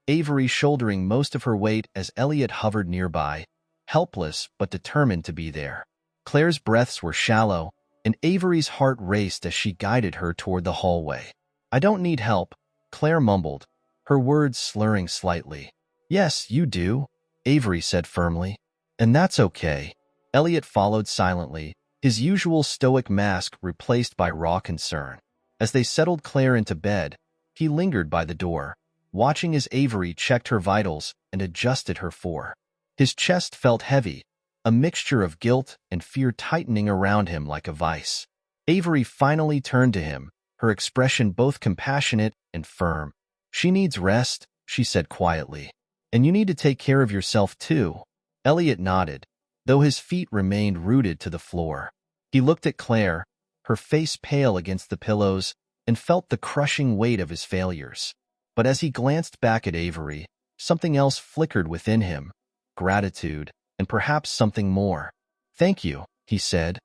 Avery shouldering most of her weight as Elliot hovered nearby, helpless but determined to be there. Claire's breaths were shallow, and Avery's heart raced as she guided her toward the hallway. "I don't need help," Claire mumbled, her words slurring slightly. "Yes, you do," Avery said firmly. "And that's okay." Elliot followed silently, his usual stoic mask replaced by raw concern. As they settled Claire into bed, he lingered by the door, watching as Avery checked her vitals and adjusted her for. His chest felt heavy, a mixture of guilt and fear tightening around him like a vice. Avery finally turned to him, her expression both compassionate and firm. "She needs rest," she said quietly. "And you need to take care of yourself too." Elliot nodded, though his feet remained rooted to the floor. He looked at Claire, her face pale against the pillows, and felt the crushing weight of his failures. But as he glanced back at Avery, something else flickered within him, gratitude, and perhaps something more. "Thank you," he said,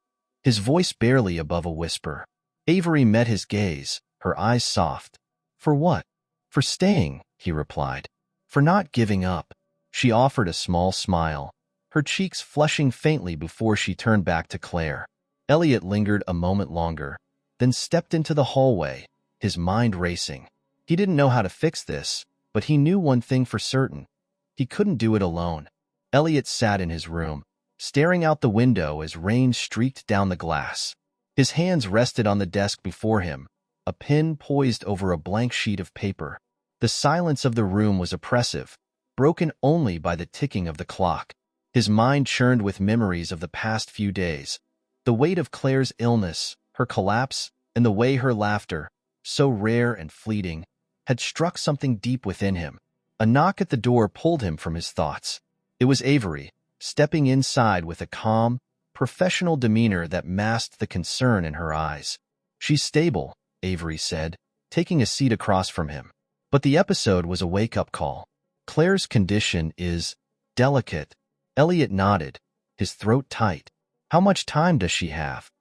his voice barely above a whisper. Avery met his gaze, her eyes soft. "For what?" "For staying," he replied. "For not giving up." She offered a small smile, her cheeks flushing faintly before she turned back to Claire. Elliot lingered a moment longer, then stepped into the hallway, his mind racing. He didn't know how to fix this, but he knew one thing for certain. He couldn't do it alone. Elliot sat in his room, staring out the window as rain streaked down the glass. His hands rested on the desk before him, a pen poised over a blank sheet of paper. The silence of the room was oppressive, broken only by the ticking of the clock. His mind churned with memories of the past few days, the weight of Claire's illness, her collapse, and the way her laughter, so rare and fleeting, had struck something deep within him. A knock at the door pulled him from his thoughts. It was Avery, stepping inside with a calm, professional demeanor that masked the concern in her eyes. "She's stable," Avery said, taking a seat across from him. But the episode was a wake-up call. "Claire's condition is delicate." Elliot nodded, his throat tight. "How much time does she have?"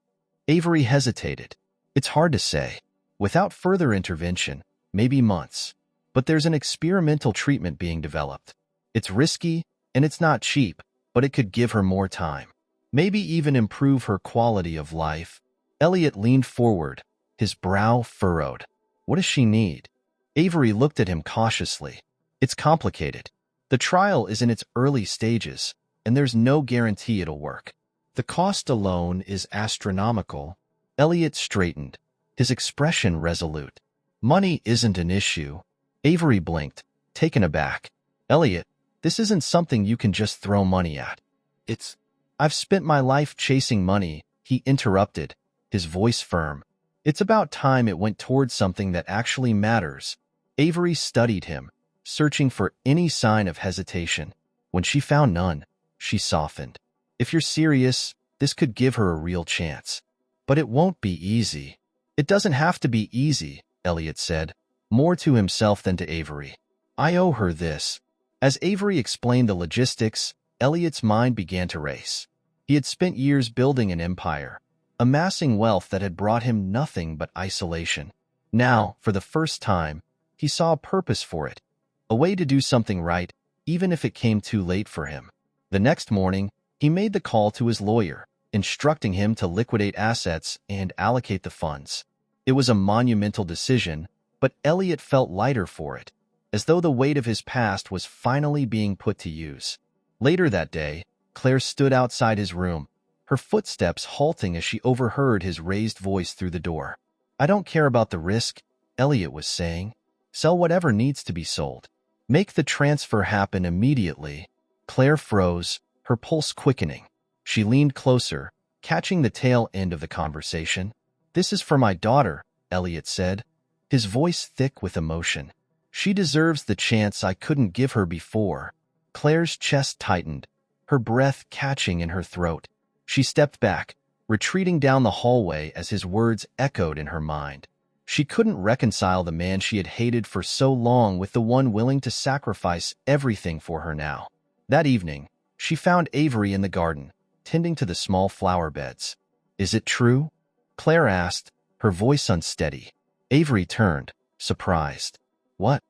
Avery hesitated. "It's hard to say. Without further intervention, maybe months. But there's an experimental treatment being developed. It's risky, and it's not cheap, but it could give her more time. Maybe even improve her quality of life." Elliot leaned forward, his brow furrowed. "What does she need?" Avery looked at him cautiously. "It's complicated. The trial is in its early stages, and there's no guarantee it'll work. The cost alone is astronomical." Elliot straightened, his expression resolute. "Money isn't an issue." Avery blinked, taken aback. "Elliot, this isn't something you can just throw money at. It's—" "I've spent my life chasing money," he interrupted, his voice firm. "It's about time it went towards something that actually matters." Avery studied him, searching for any sign of hesitation. When she found none, she softened. "If you're serious, this could give her a real chance. But it won't be easy." "It doesn't have to be easy," Elliot said, more to himself than to Avery. "I owe her this." As Avery explained the logistics, Elliot's mind began to race. He had spent years building an empire, amassing wealth that had brought him nothing but isolation. Now, for the first time, he saw a purpose for it, a way to do something right, even if it came too late for him. The next morning, he made the call to his lawyer, instructing him to liquidate assets and allocate the funds. It was a monumental decision, but Elliot felt lighter for it, as though the weight of his past was finally being put to use. Later that day, Claire stood outside his room, her footsteps halting as she overheard his raised voice through the door. "I don't care about the risk," Elliot was saying. "Sell whatever needs to be sold. Make the transfer happen immediately." Claire froze, her pulse quickening. She leaned closer, catching the tail end of the conversation. "This is for my daughter," Elliot said, his voice thick with emotion. "She deserves the chance I couldn't give her before." Claire's chest tightened, her breath catching in her throat. She stepped back, retreating down the hallway as his words echoed in her mind. She couldn't reconcile the man she had hated for so long with the one willing to sacrifice everything for her now. That evening, she found Avery in the garden, tending to the small flower beds. "Is it true?" Claire asked, her voice unsteady. Avery turned, surprised. "What?"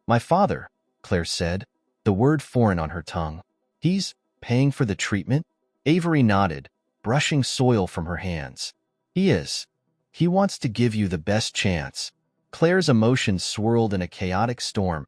"My father," Claire said, the word foreign on her tongue. "He's paying for the treatment?" Avery nodded, brushing soil from her hands. "He is. He wants to give you the best chance." Claire's emotions swirled in a chaotic storm: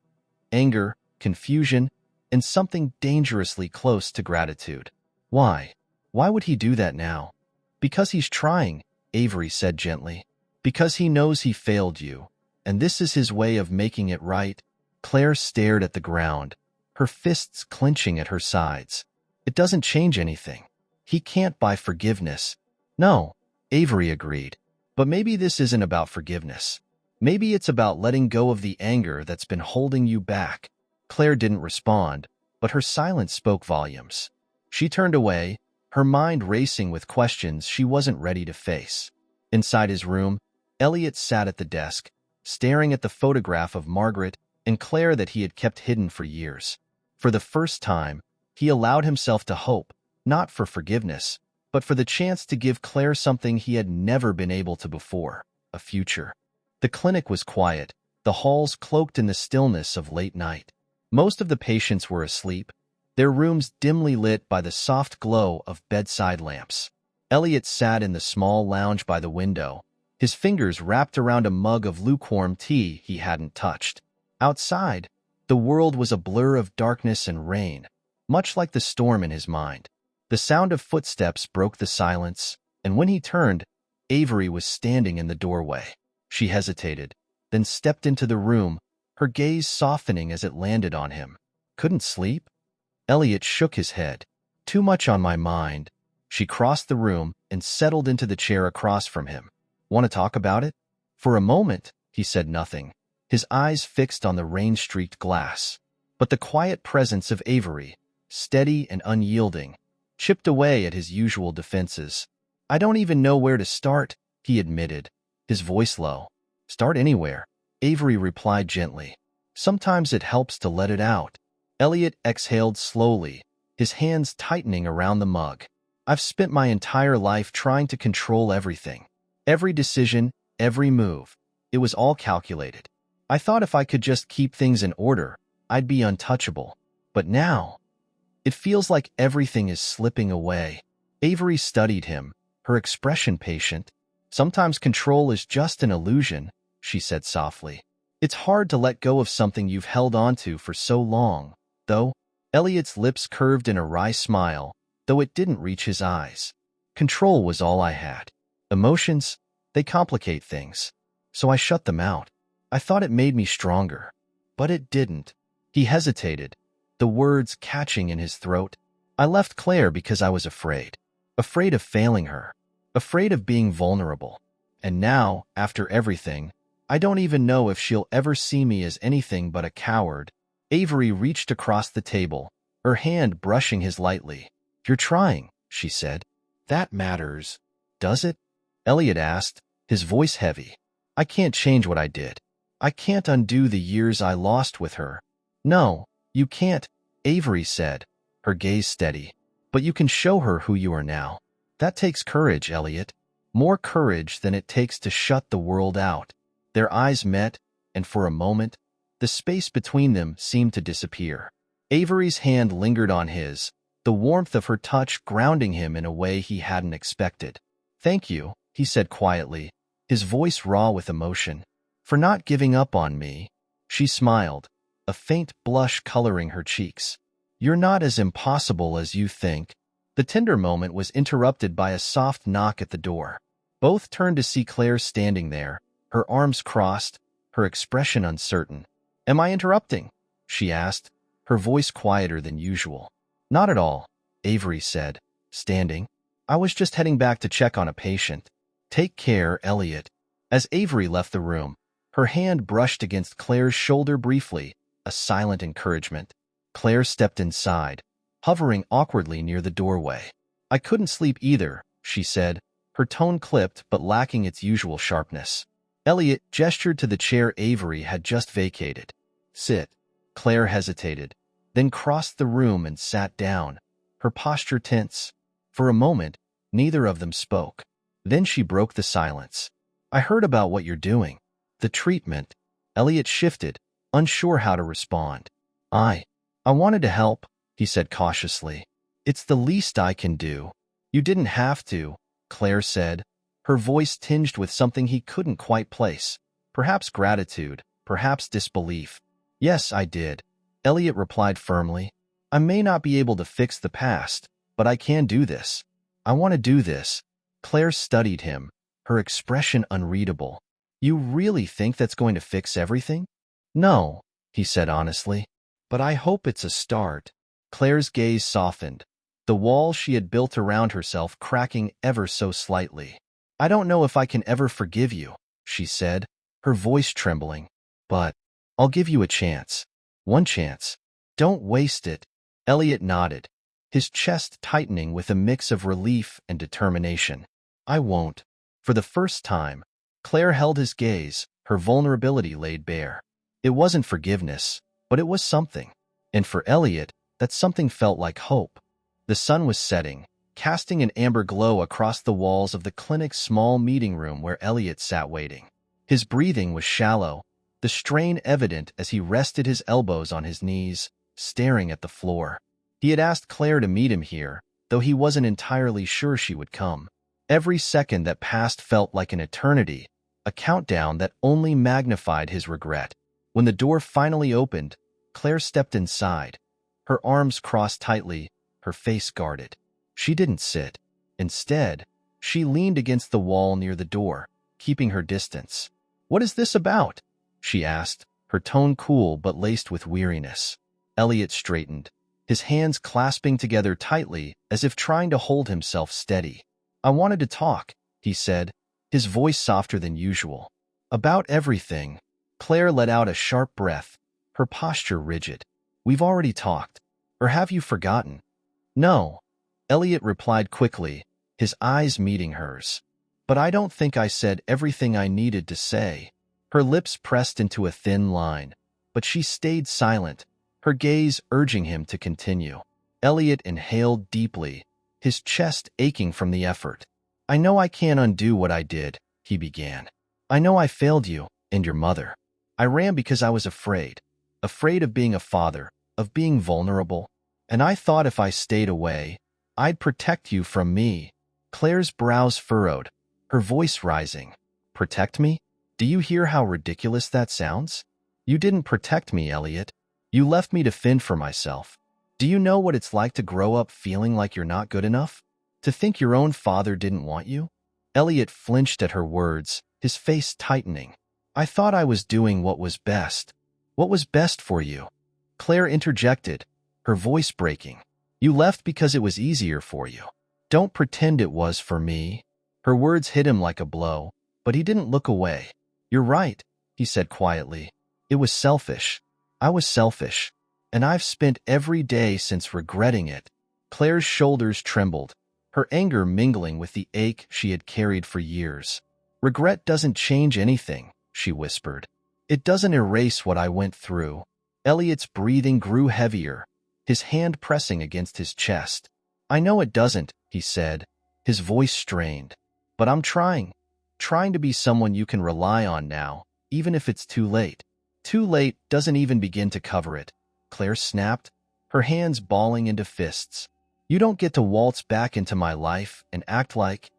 anger, confusion, and something dangerously close to gratitude. Why? Why would he do that now? "Because he's trying," Avery said gently. "Because he knows he failed you, and this is his way of making it right." Claire stared at the ground, her fists clenching at her sides. "It doesn't change anything. He can't buy forgiveness." "No," Avery agreed. "But maybe this isn't about forgiveness. Maybe it's about letting go of the anger that's been holding you back." Claire didn't respond, but her silence spoke volumes. She turned away, her mind racing with questions she wasn't ready to face. Inside his room, Elliot sat at the desk, staring at the photograph of Margaret and Claire that he had kept hidden for years. For the first time, he allowed himself to hope, not for forgiveness, but for the chance to give Claire something he had never been able to before: a future. The clinic was quiet, the halls cloaked in the stillness of late night. Most of the patients were asleep, their rooms dimly lit by the soft glow of bedside lamps. Elliot sat in the small lounge by the window, his fingers wrapped around a mug of lukewarm tea he hadn't touched. Outside, the world was a blur of darkness and rain, much like the storm in his mind. The sound of footsteps broke the silence, and when he turned, Avery was standing in the doorway. She hesitated, then stepped into the room, her gaze softening as it landed on him. "Couldn't sleep?" Elliot shook his head. "Too much on my mind." She crossed the room and settled into the chair across from him. "Want to talk about it?" For a moment, he said nothing, his eyes fixed on the rain-streaked glass. But the quiet presence of Avery, steady and unyielding, chipped away at his usual defenses. "I don't even know where to start," he admitted, his voice low. "Start anywhere," Avery replied gently. "Sometimes it helps to let it out." Elliot exhaled slowly, his hands tightening around the mug. "I've spent my entire life trying to control everything. Every decision, every move. It was all calculated. I thought if I could just keep things in order, I'd be untouchable. But now, it feels like everything is slipping away." Avery studied him, her expression patient. "Sometimes control is just an illusion," she said softly. "It's hard to let go of something you've held onto for so long, though." Elliot's lips curved in a wry smile, though it didn't reach his eyes. "Control was all I had. Emotions, they complicate things. So I shut them out. I thought it made me stronger. But it didn't." He hesitated, the words catching in his throat. "I left Claire because I was afraid. Afraid of failing her. Afraid of being vulnerable. And now, after everything, I don't even know if she'll ever see me as anything but a coward." Avery reached across the table, her hand brushing his lightly. "You're trying," she said. "That matters." "Does it?" Elliot asked, his voice heavy. "I can't change what I did. I can't undo the years I lost with her." "No, you can't," Avery said, her gaze steady. "But you can show her who you are now. That takes courage, Elliot. More courage than it takes to shut the world out." Their eyes met, and for a moment, the space between them seemed to disappear. Avery's hand lingered on his, the warmth of her touch grounding him in a way he hadn't expected. "Thank you," he said quietly, his voice raw with emotion, "for not giving up on me." She smiled, a faint blush coloring her cheeks. "You're not as impossible as you think." The tender moment was interrupted by a soft knock at the door. Both turned to see Claire standing there, her arms crossed, her expression uncertain. "Am I interrupting?" she asked, her voice quieter than usual. "Not at all," Avery said, standing. "I was just heading back to check on a patient." "Take care, Elliot." As Avery left the room, her hand brushed against Claire's shoulder briefly, a silent encouragement. Claire stepped inside, hovering awkwardly near the doorway. "I couldn't sleep either," she said, her tone clipped but lacking its usual sharpness. Elliot gestured to the chair Avery had just vacated. "Sit." Claire hesitated, then crossed the room and sat down, her posture tense. For a moment, neither of them spoke. Then she broke the silence. I heard about what you're doing. The treatment. Elliot shifted, unsure how to respond. I wanted to help, he said cautiously. It's the least I can do. You didn't have to, Claire said, her voice tinged with something he couldn't quite place. Perhaps gratitude, perhaps disbelief. Yes, I did, Elliot replied firmly. I may not be able to fix the past, but I can do this. I want to do this. Claire studied him, her expression unreadable. You really think that's going to fix everything? No, he said honestly. But I hope it's a start. Claire's gaze softened, the wall she had built around herself cracking ever so slightly. I don't know if I can ever forgive you, she said, her voice trembling. But I'll give you a chance. One chance. Don't waste it. Elliot nodded, his chest tightening with a mix of relief and determination. I won't. For the first time, Claire held his gaze, her vulnerability laid bare. It wasn't forgiveness, but it was something. And for Elliot, that something felt like hope. The sun was setting, casting an amber glow across the walls of the clinic's small meeting room where Elliot sat waiting. His breathing was shallow, the strain evident as he rested his elbows on his knees, staring at the floor. He had asked Claire to meet him here, though he wasn't entirely sure she would come. Every second that passed felt like an eternity, a countdown that only magnified his regret. When the door finally opened, Claire stepped inside, her arms crossed tightly, her face guarded. She didn't sit. Instead, she leaned against the wall near the door, keeping her distance. What is this about? She asked, her tone cool but laced with weariness. Elliot straightened, his hands clasping together tightly as if trying to hold himself steady. I wanted to talk, he said, his voice softer than usual. About everything. Claire let out a sharp breath, her posture rigid. We've already talked. Or have you forgotten? No, Elliot replied quickly, his eyes meeting hers. But I don't think I said everything I needed to say. Her lips pressed into a thin line, but she stayed silent, her gaze urging him to continue. Elliot inhaled deeply, his chest aching from the effort. I know I can't undo what I did, he began. I know I failed you and your mother. I ran because I was afraid of being a father, of being vulnerable. And I thought if I stayed away, I'd protect you from me. Claire's brows furrowed, her voice rising. Protect me? Do you hear how ridiculous that sounds? You didn't protect me, Elliot. You left me to fend for myself. Do you know what it's like to grow up feeling like you're not good enough? To think your own father didn't want you? Elliot flinched at her words, his face tightening. I thought I was doing what was best. What was best for you? Claire interjected, her voice breaking. You left because it was easier for you. Don't pretend it was for me. Her words hit him like a blow, but he didn't look away. You're right, he said quietly. It was selfish. I was selfish. And I've spent every day since regretting it. Claire's shoulders trembled, her anger mingling with the ache she had carried for years. Regret doesn't change anything, she whispered. It doesn't erase what I went through. Elliot's breathing grew heavier, his hand pressing against his chest. I know it doesn't, he said, his voice strained. But I'm trying to be someone you can rely on now, even if it's too late. Too late doesn't even begin to cover it, Claire snapped, her hands balling into fists. You don't get to waltz back into my life and act like...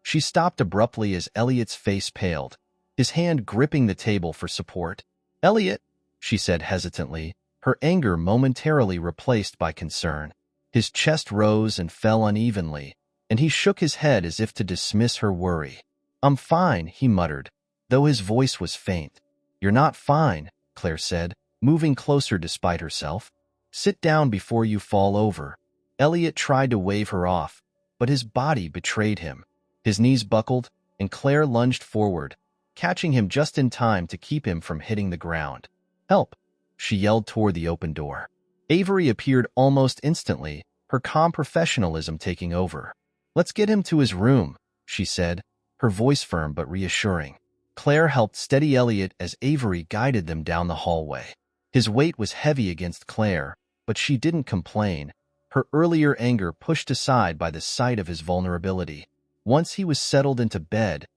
She stopped abruptly as Elliot's face paled, his hand gripping the table for support. Elliot, she said hesitantly, her anger momentarily replaced by concern. His chest rose and fell unevenly, and he shook his head as if to dismiss her worry. I'm fine, he muttered, though his voice was faint. You're not fine, Claire said, moving closer despite herself. Sit down before you fall over. Elliot tried to wave her off, but his body betrayed him. His knees buckled, and Claire lunged forward, catching him just in time to keep him from hitting the ground. Help! She yelled toward the open door. Avery appeared almost instantly, her calm professionalism taking over. Let's get him to his room, she said, her voice firm but reassuring. Claire helped steady Elliot as Avery guided them down the hallway. His weight was heavy against Claire, but she didn't complain, her earlier anger pushed aside by the sight of his vulnerability. Once he was settled into bed,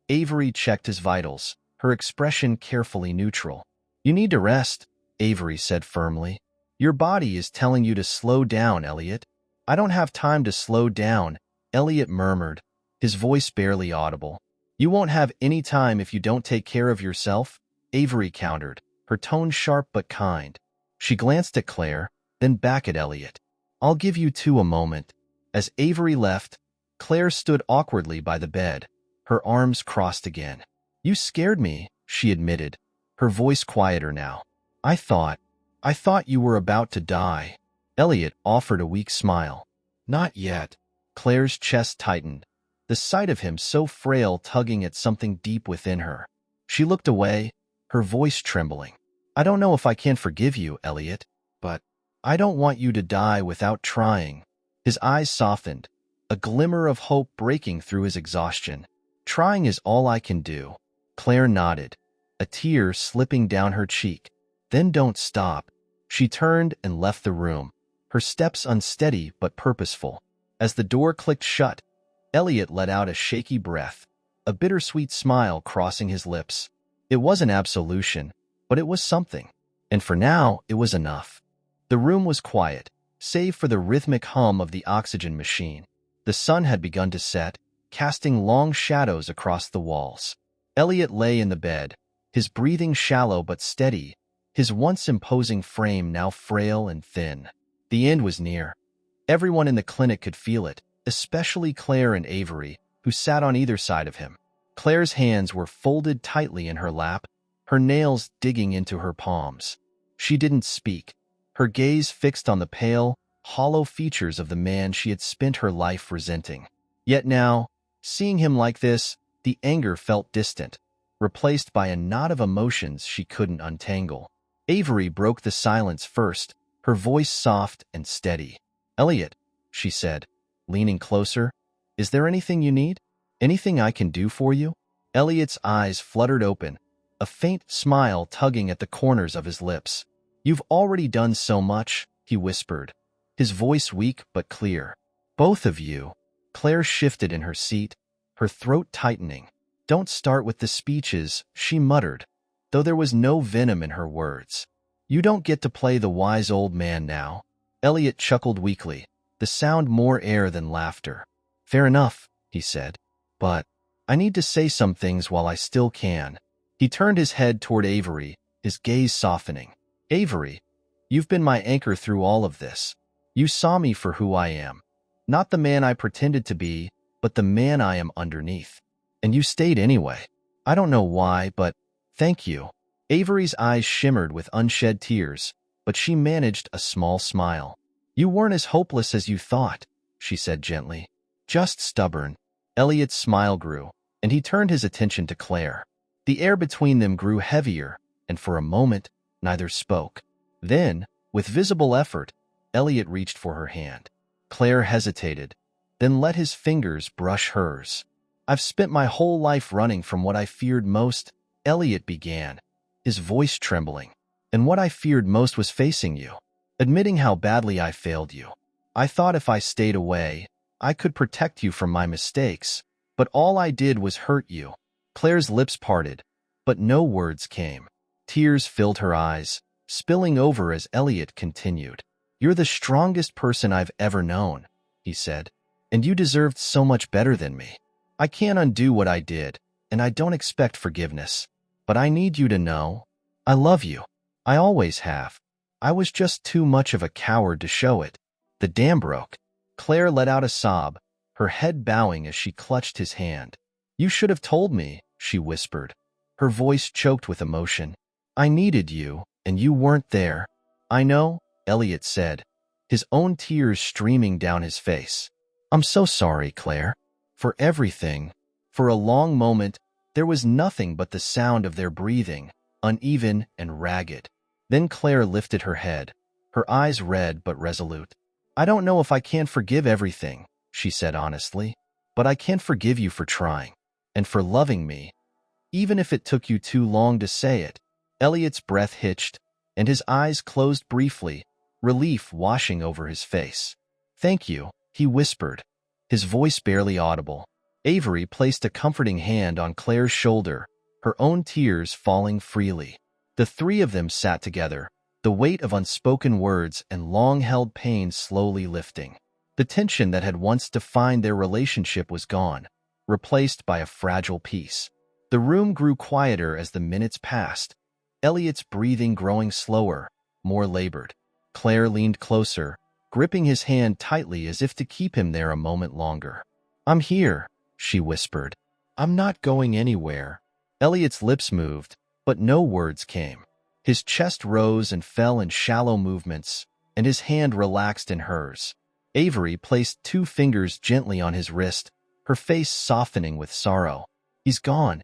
Avery checked his vitals, her expression carefully neutral. "You need to rest," Avery said firmly. "Your body is telling you to slow down, Elliot." "I don't have time to slow down," Elliot murmured, his voice barely audible. "You won't have any time if you don't take care of yourself," Avery countered, her tone sharp but kind. She glanced at Claire, then back at Elliot. "I'll give you two a moment." As Avery left, Claire stood awkwardly by the bed, her arms crossed again. "You scared me," she admitted, her voice quieter now. I thought you were about to die." Elliot offered a weak smile. "Not yet." Claire's chest tightened, the sight of him so frail tugging at something deep within her. She looked away, her voice trembling. "I don't know if I can forgive you, Elliot, but I don't want you to die without trying." His eyes softened, a glimmer of hope breaking through his exhaustion. "Trying is all I can do." Claire nodded, a tear slipping down her cheek. "Then don't stop." She turned and left the room, her steps unsteady but purposeful. As the door clicked shut, Elliot let out a shaky breath, a bittersweet smile crossing his lips. It wasn't absolution, but it was something. And for now, it was enough. The room was quiet, save for the rhythmic hum of the oxygen machine. The sun had begun to set, casting long shadows across the walls. Elliot lay in the bed, his breathing shallow but steady, his once imposing frame now frail and thin. The end was near. Everyone in the clinic could feel it, especially Claire and Avery, who sat on either side of him. Claire's hands were folded tightly in her lap, her nails digging into her palms. She didn't speak, her gaze fixed on the pale, hollow features of the man she had spent her life resenting. Yet now, seeing him like this, the anger felt distant, replaced by a knot of emotions she couldn't untangle. Avery broke the silence first, her voice soft and steady. "Elliot," she said, leaning closer, "is there anything you need? Anything I can do for you?" Elliot's eyes fluttered open, a faint smile tugging at the corners of his lips. "You've already done so much," he whispered, his voice weak but clear. "Both of you." Claire shifted in her seat, her throat tightening. "Don't start with the speeches," she muttered, though there was no venom in her words. "You don't get to play the wise old man now." Elliot chuckled weakly, the sound more air than laughter. "Fair enough," he said, "but I need to say some things while I still can." He turned his head toward Avery, his gaze softening. "Avery, you've been my anchor through all of this. You saw me for who I am. Not the man I pretended to be, but the man I am underneath. And you stayed anyway. I don't know why, but thank you." Avery's eyes shimmered with unshed tears, but she managed a small smile. "You weren't as hopeless as you thought," she said gently. "Just stubborn." Elliot's smile grew, and he turned his attention to Claire. The air between them grew heavier, and for a moment, neither spoke. Then, with visible effort, Elliot reached for her hand. Claire hesitated, then let his fingers brush hers. "I've spent my whole life running from what I feared most," Elliot began, his voice trembling. "And what I feared most was facing you, admitting how badly I failed you. I thought if I stayed away, I could protect you from my mistakes, but all I did was hurt you." Claire's lips parted, but no words came. Tears filled her eyes, spilling over as Elliot continued. "You're the strongest person I've ever known," he said, "and you deserved so much better than me. I can't undo what I did, and I don't expect forgiveness. But I need you to know, I love you. I always have. I was just too much of a coward to show it." The dam broke. Claire let out a sob, her head bowing as she clutched his hand. "You should have told me," she whispered, her voice choked with emotion. "I needed you, and you weren't there." "I know," Elliot said, his own tears streaming down his face. "I'm so sorry, Claire. For everything." For a long moment, there was nothing but the sound of their breathing, uneven and ragged. Then Claire lifted her head, her eyes red but resolute. "I don't know if I can forgive everything," she said honestly, "but I can forgive you for trying, and for loving me, even if it took you too long to say it." Elliot's breath hitched, and his eyes closed briefly, relief washing over his face. "Thank you," he whispered, his voice barely audible. Avery placed a comforting hand on Claire's shoulder, her own tears falling freely. The three of them sat together, the weight of unspoken words and long-held pain slowly lifting. The tension that had once defined their relationship was gone, replaced by a fragile peace. The room grew quieter as the minutes passed, Elliot's breathing growing slower, more labored. Claire leaned closer, gripping his hand tightly as if to keep him there a moment longer. "I'm here," she whispered. "I'm not going anywhere." Elliot's lips moved, but no words came. His chest rose and fell in shallow movements, and his hand relaxed in hers. Avery placed 2 fingers gently on his wrist, her face softening with sorrow. "He's gone,"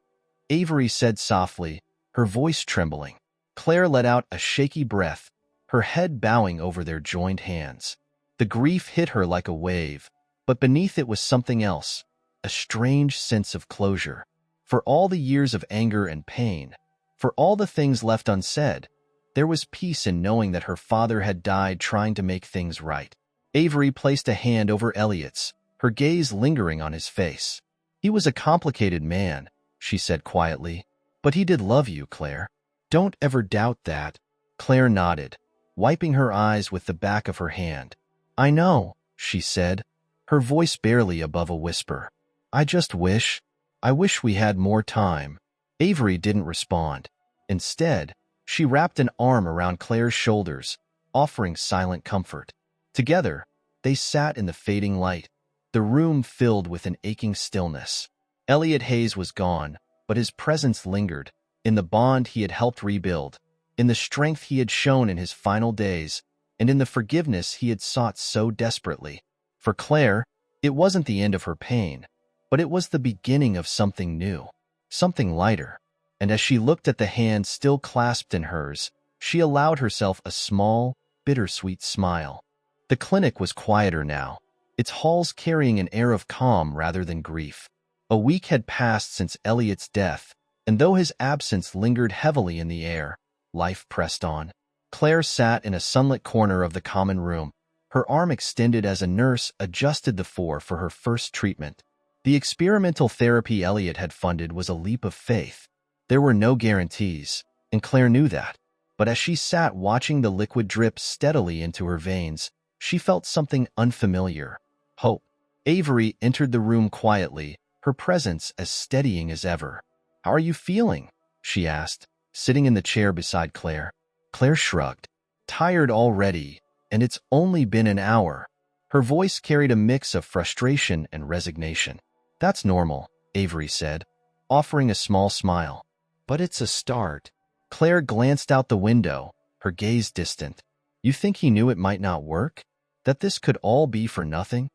Avery said softly, her voice trembling. Claire let out a shaky breath, her head bowing over their joined hands. The grief hit her like a wave, but beneath it was something else, a strange sense of closure. For all the years of anger and pain, for all the things left unsaid, there was peace in knowing that her father had died trying to make things right. Avery placed a hand over Elliot's, her gaze lingering on his face. "He was a complicated man," she said quietly, "but he did love you, Claire. Don't ever doubt that." Claire nodded, wiping her eyes with the back of her hand. "I know," she said, her voice barely above a whisper. I wish we had more time." Avery didn't respond. Instead, she wrapped an arm around Claire's shoulders, offering silent comfort. Together, they sat in the fading light, the room filled with an aching stillness. Elliot Hayes was gone, but his presence lingered, in the bond he had helped rebuild, in the strength he had shown in his final days, and in the forgiveness he had sought so desperately. For Claire, it wasn't the end of her pain, but it was the beginning of something new, something lighter. And as she looked at the hand still clasped in hers, she allowed herself a small, bittersweet smile. The clinic was quieter now, its halls carrying an air of calm rather than grief. A week had passed since Elliot's death, and though his absence lingered heavily in the air, life pressed on. Claire sat in a sunlit corner of the common room, her arm extended as a nurse adjusted the for her first treatment. The experimental therapy Elliot had funded was a leap of faith. There were no guarantees, and Claire knew that. But as she sat watching the liquid drip steadily into her veins, she felt something unfamiliar. Hope. Avery entered the room quietly, her presence as steadying as ever. "How are you feeling?" she asked, sitting in the chair beside Claire. Claire shrugged. "Tired already, and it's only been an hour." Her voice carried a mix of frustration and resignation. "That's normal," Avery said, offering a small smile. "But it's a start." Claire glanced out the window, her gaze distant. "You think he knew it might not work? That this could all be for nothing?"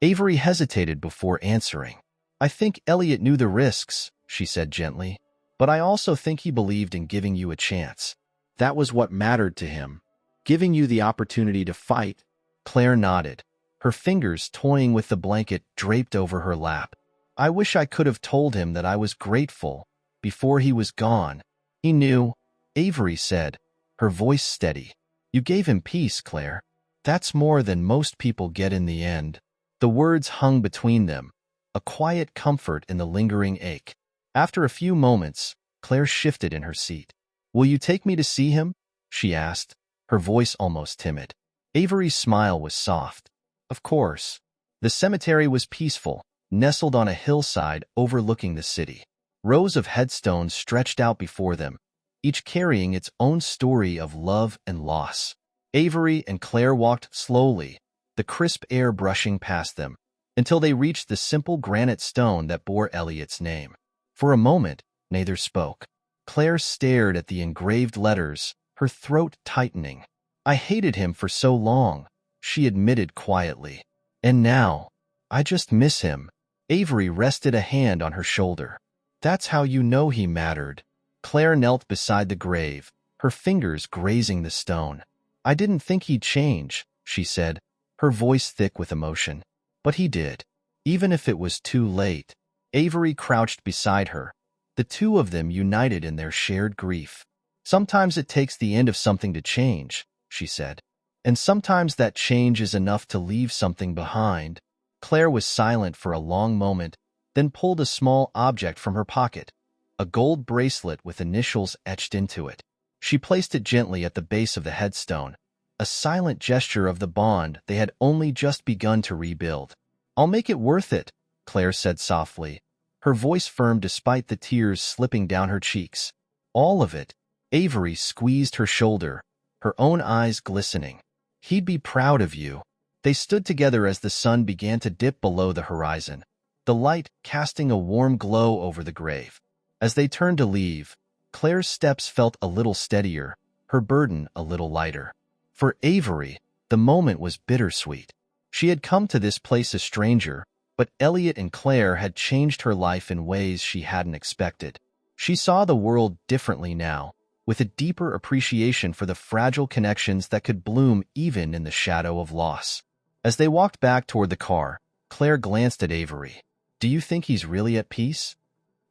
Avery hesitated before answering. "I think Elliot knew the risks," she said gently, "but I also think he believed in giving you a chance. That was what mattered to him, giving you the opportunity to fight." Claire nodded, her fingers toying with the blanket draped over her lap. "I wish I could have told him that I was grateful before he was gone. He knew," Avery said, her voice steady. "You gave him peace, Claire. That's more than most people get in the end." The words hung between them, a quiet comfort in the lingering ache. After a few moments, Claire shifted in her seat. "Will you take me to see him?" she asked, her voice almost timid. Avery's smile was soft. "Of course." The cemetery was peaceful, nestled on a hillside overlooking the city. Rows of headstones stretched out before them, each carrying its own story of love and loss. Avery and Claire walked slowly, the crisp air brushing past them, until they reached the simple granite stone that bore Elliot's name. For a moment, neither spoke. Claire stared at the engraved letters, her throat tightening. "I hated him for so long," she admitted quietly. "And now, I just miss him." Avery rested a hand on her shoulder. "That's how you know he mattered." Claire knelt beside the grave, her fingers grazing the stone. "I didn't think he'd change," she said, her voice thick with emotion. "But he did. Even if it was too late." Avery crouched beside her, the two of them united in their shared grief. "Sometimes it takes the end of something to change," she said. And sometimes that change is enough to leave something behind. Claire was silent for a long moment, then pulled a small object from her pocket, a gold bracelet with initials etched into it. She placed it gently at the base of the headstone, a silent gesture of the bond they had only just begun to rebuild. "I'll make it worth it," Claire said softly, her voice firm despite the tears slipping down her cheeks. "All of it." Avery squeezed her shoulder, her own eyes glistening. "He'd be proud of you." They stood together as the sun began to dip below the horizon, the light casting a warm glow over the grave. As they turned to leave, Claire's steps felt a little steadier, her burden a little lighter. For Avery, the moment was bittersweet. She had come to this place a stranger, but Elliot and Claire had changed her life in ways she hadn't expected. She saw the world differently now, with a deeper appreciation for the fragile connections that could bloom even in the shadow of loss. As they walked back toward the car, Claire glanced at Avery. "Do you think he's really at peace?"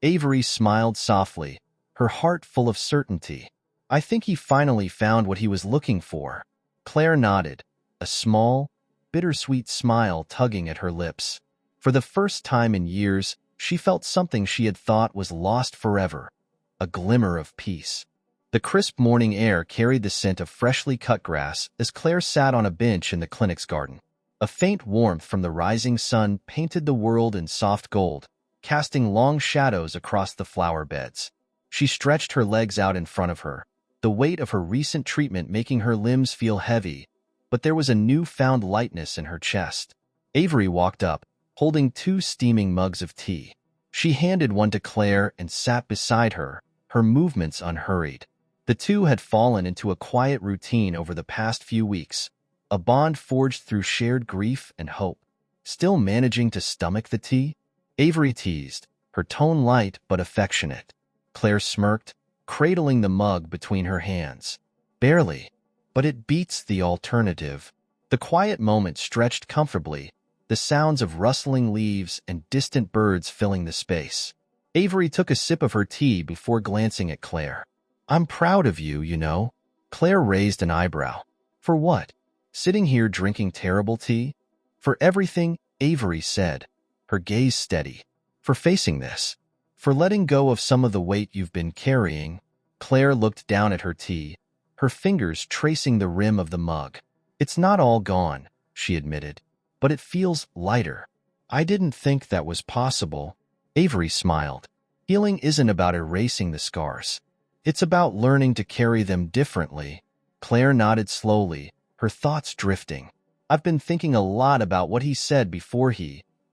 Avery smiled softly, her heart full of certainty. "I think he finally found what he was looking for." Claire nodded, a small, bittersweet smile tugging at her lips. For the first time in years, she felt something she had thought was lost forever, a glimmer of peace. The crisp morning air carried the scent of freshly cut grass as Claire sat on a bench in the clinic's garden. A faint warmth from the rising sun painted the world in soft gold, casting long shadows across the flower beds. She stretched her legs out in front of her, the weight of her recent treatment making her limbs feel heavy, but there was a newfound lightness in her chest. Avery walked up, holding 2 steaming mugs of tea. She handed one to Claire and sat beside her, her movements unhurried. The two had fallen into a quiet routine over the past few weeks, a bond forged through shared grief and hope. "Still managing to stomach the tea?" Avery teased, her tone light but affectionate. Claire smirked, cradling the mug between her hands. "Barely, but it beats the alternative." The quiet moment stretched comfortably, the sounds of rustling leaves and distant birds filling the space. Avery took a sip of her tea before glancing at Claire. "I'm proud of you, you know." Claire raised an eyebrow. "For what? Sitting here drinking terrible tea?" "For everything," Avery said, her gaze steady. "For facing this. For letting go of some of the weight you've been carrying." Claire looked down at her tea, her fingers tracing the rim of the mug. "It's not all gone," she admitted, "but it feels lighter." "I didn't think that was possible." Avery smiled. "Healing isn't about erasing the scars. It's about learning to carry them differently." Claire nodded slowly, her thoughts drifting. "I've been thinking a lot about what he said before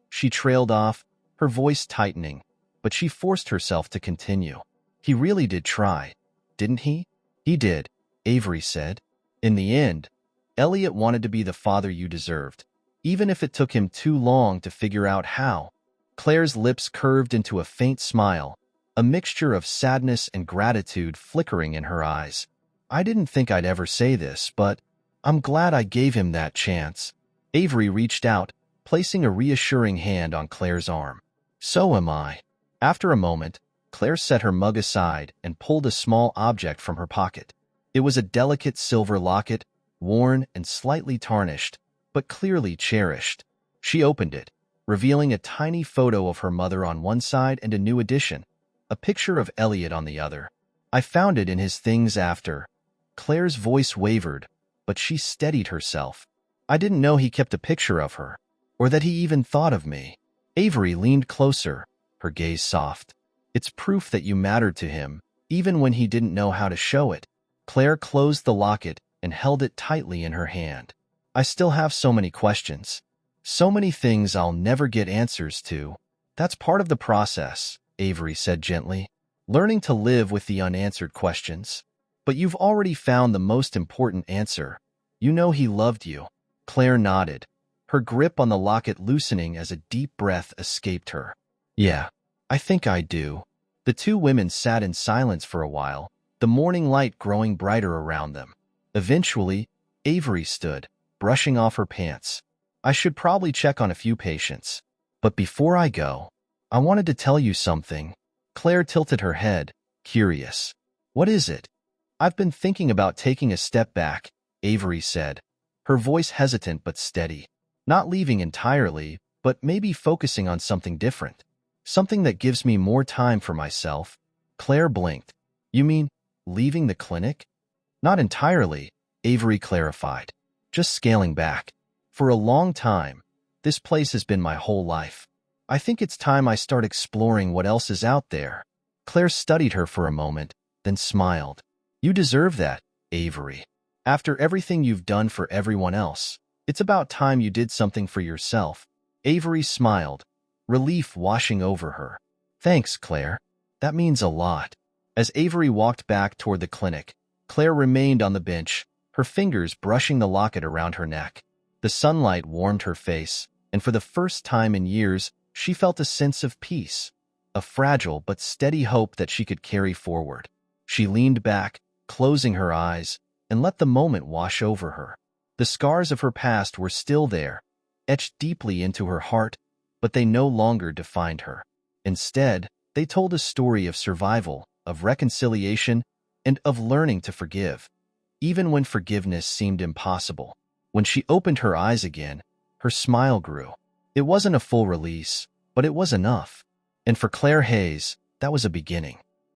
She trailed off, her voice tightening, but she forced herself to continue. "He really did try, didn't he?" "He did," Avery said. "In the end, Elliot wanted to be the father you deserved, even if it took him too long to figure out how." Claire's lips curved into a faint smile, a mixture of sadness and gratitude flickering in her eyes. "I didn't think I'd ever say this, but I'm glad I gave him that chance." Avery reached out, placing a reassuring hand on Claire's arm. "So am I." After a moment, Claire set her mug aside and pulled a small object from her pocket. It was a delicate silver locket, worn and slightly tarnished, but clearly cherished. She opened it, revealing a tiny photo of her mother on one side and a new addition, a picture of Elliot on the other. "I found it in his things after." Claire's voice wavered, but she steadied herself. "I didn't know he kept a picture of her, or that he even thought of me." Avery leaned closer, her gaze soft. "It's proof that you mattered to him, even when he didn't know how to show it." Claire closed the locket and held it tightly in her hand. "I still have so many questions. So many things I'll never get answers to." "That's part of the process," Avery said gently. "Learning to live with the unanswered questions. But you've already found the most important answer. You know he loved you." Claire nodded, her grip on the locket loosening as a deep breath escaped her. "Yeah, I think I do." The two women sat in silence for a while, the morning light growing brighter around them. Eventually, Avery stood, brushing off her pants. "I should probably check on a few patients. But before I go, I wanted to tell you something." Claire tilted her head, curious. "What is it?" "I've been thinking about taking a step back," Avery said. her voice hesitant but steady. Not leaving entirely, but maybe focusing on something different. Something that gives me more time for myself. Claire blinked. You mean, leaving the clinic? Not entirely, Avery clarified. Just scaling back. For a long time, this place has been my whole life. I think it's time I start exploring what else is out there. Claire studied her for a moment, then smiled. You deserve that, Avery. After everything you've done for everyone else, it's about time you did something for yourself. Avery smiled, relief washing over her. Thanks, Claire. That means a lot. As Avery walked back toward the clinic, Claire remained on the bench, her fingers brushing the locket around her neck. The sunlight warmed her face, and for the first time in years, she felt a sense of peace, a fragile but steady hope that she could carry forward. She leaned back, closing her eyes, and let the moment wash over her. The scars of her past were still there, etched deeply into her heart, but they no longer defined her. Instead, they told a story of survival, of reconciliation, and of learning to forgive, even when forgiveness seemed impossible. When she opened her eyes again, her smile grew. It wasn't a full release, but it was enough. And for Claire Hayes, that was a beginning.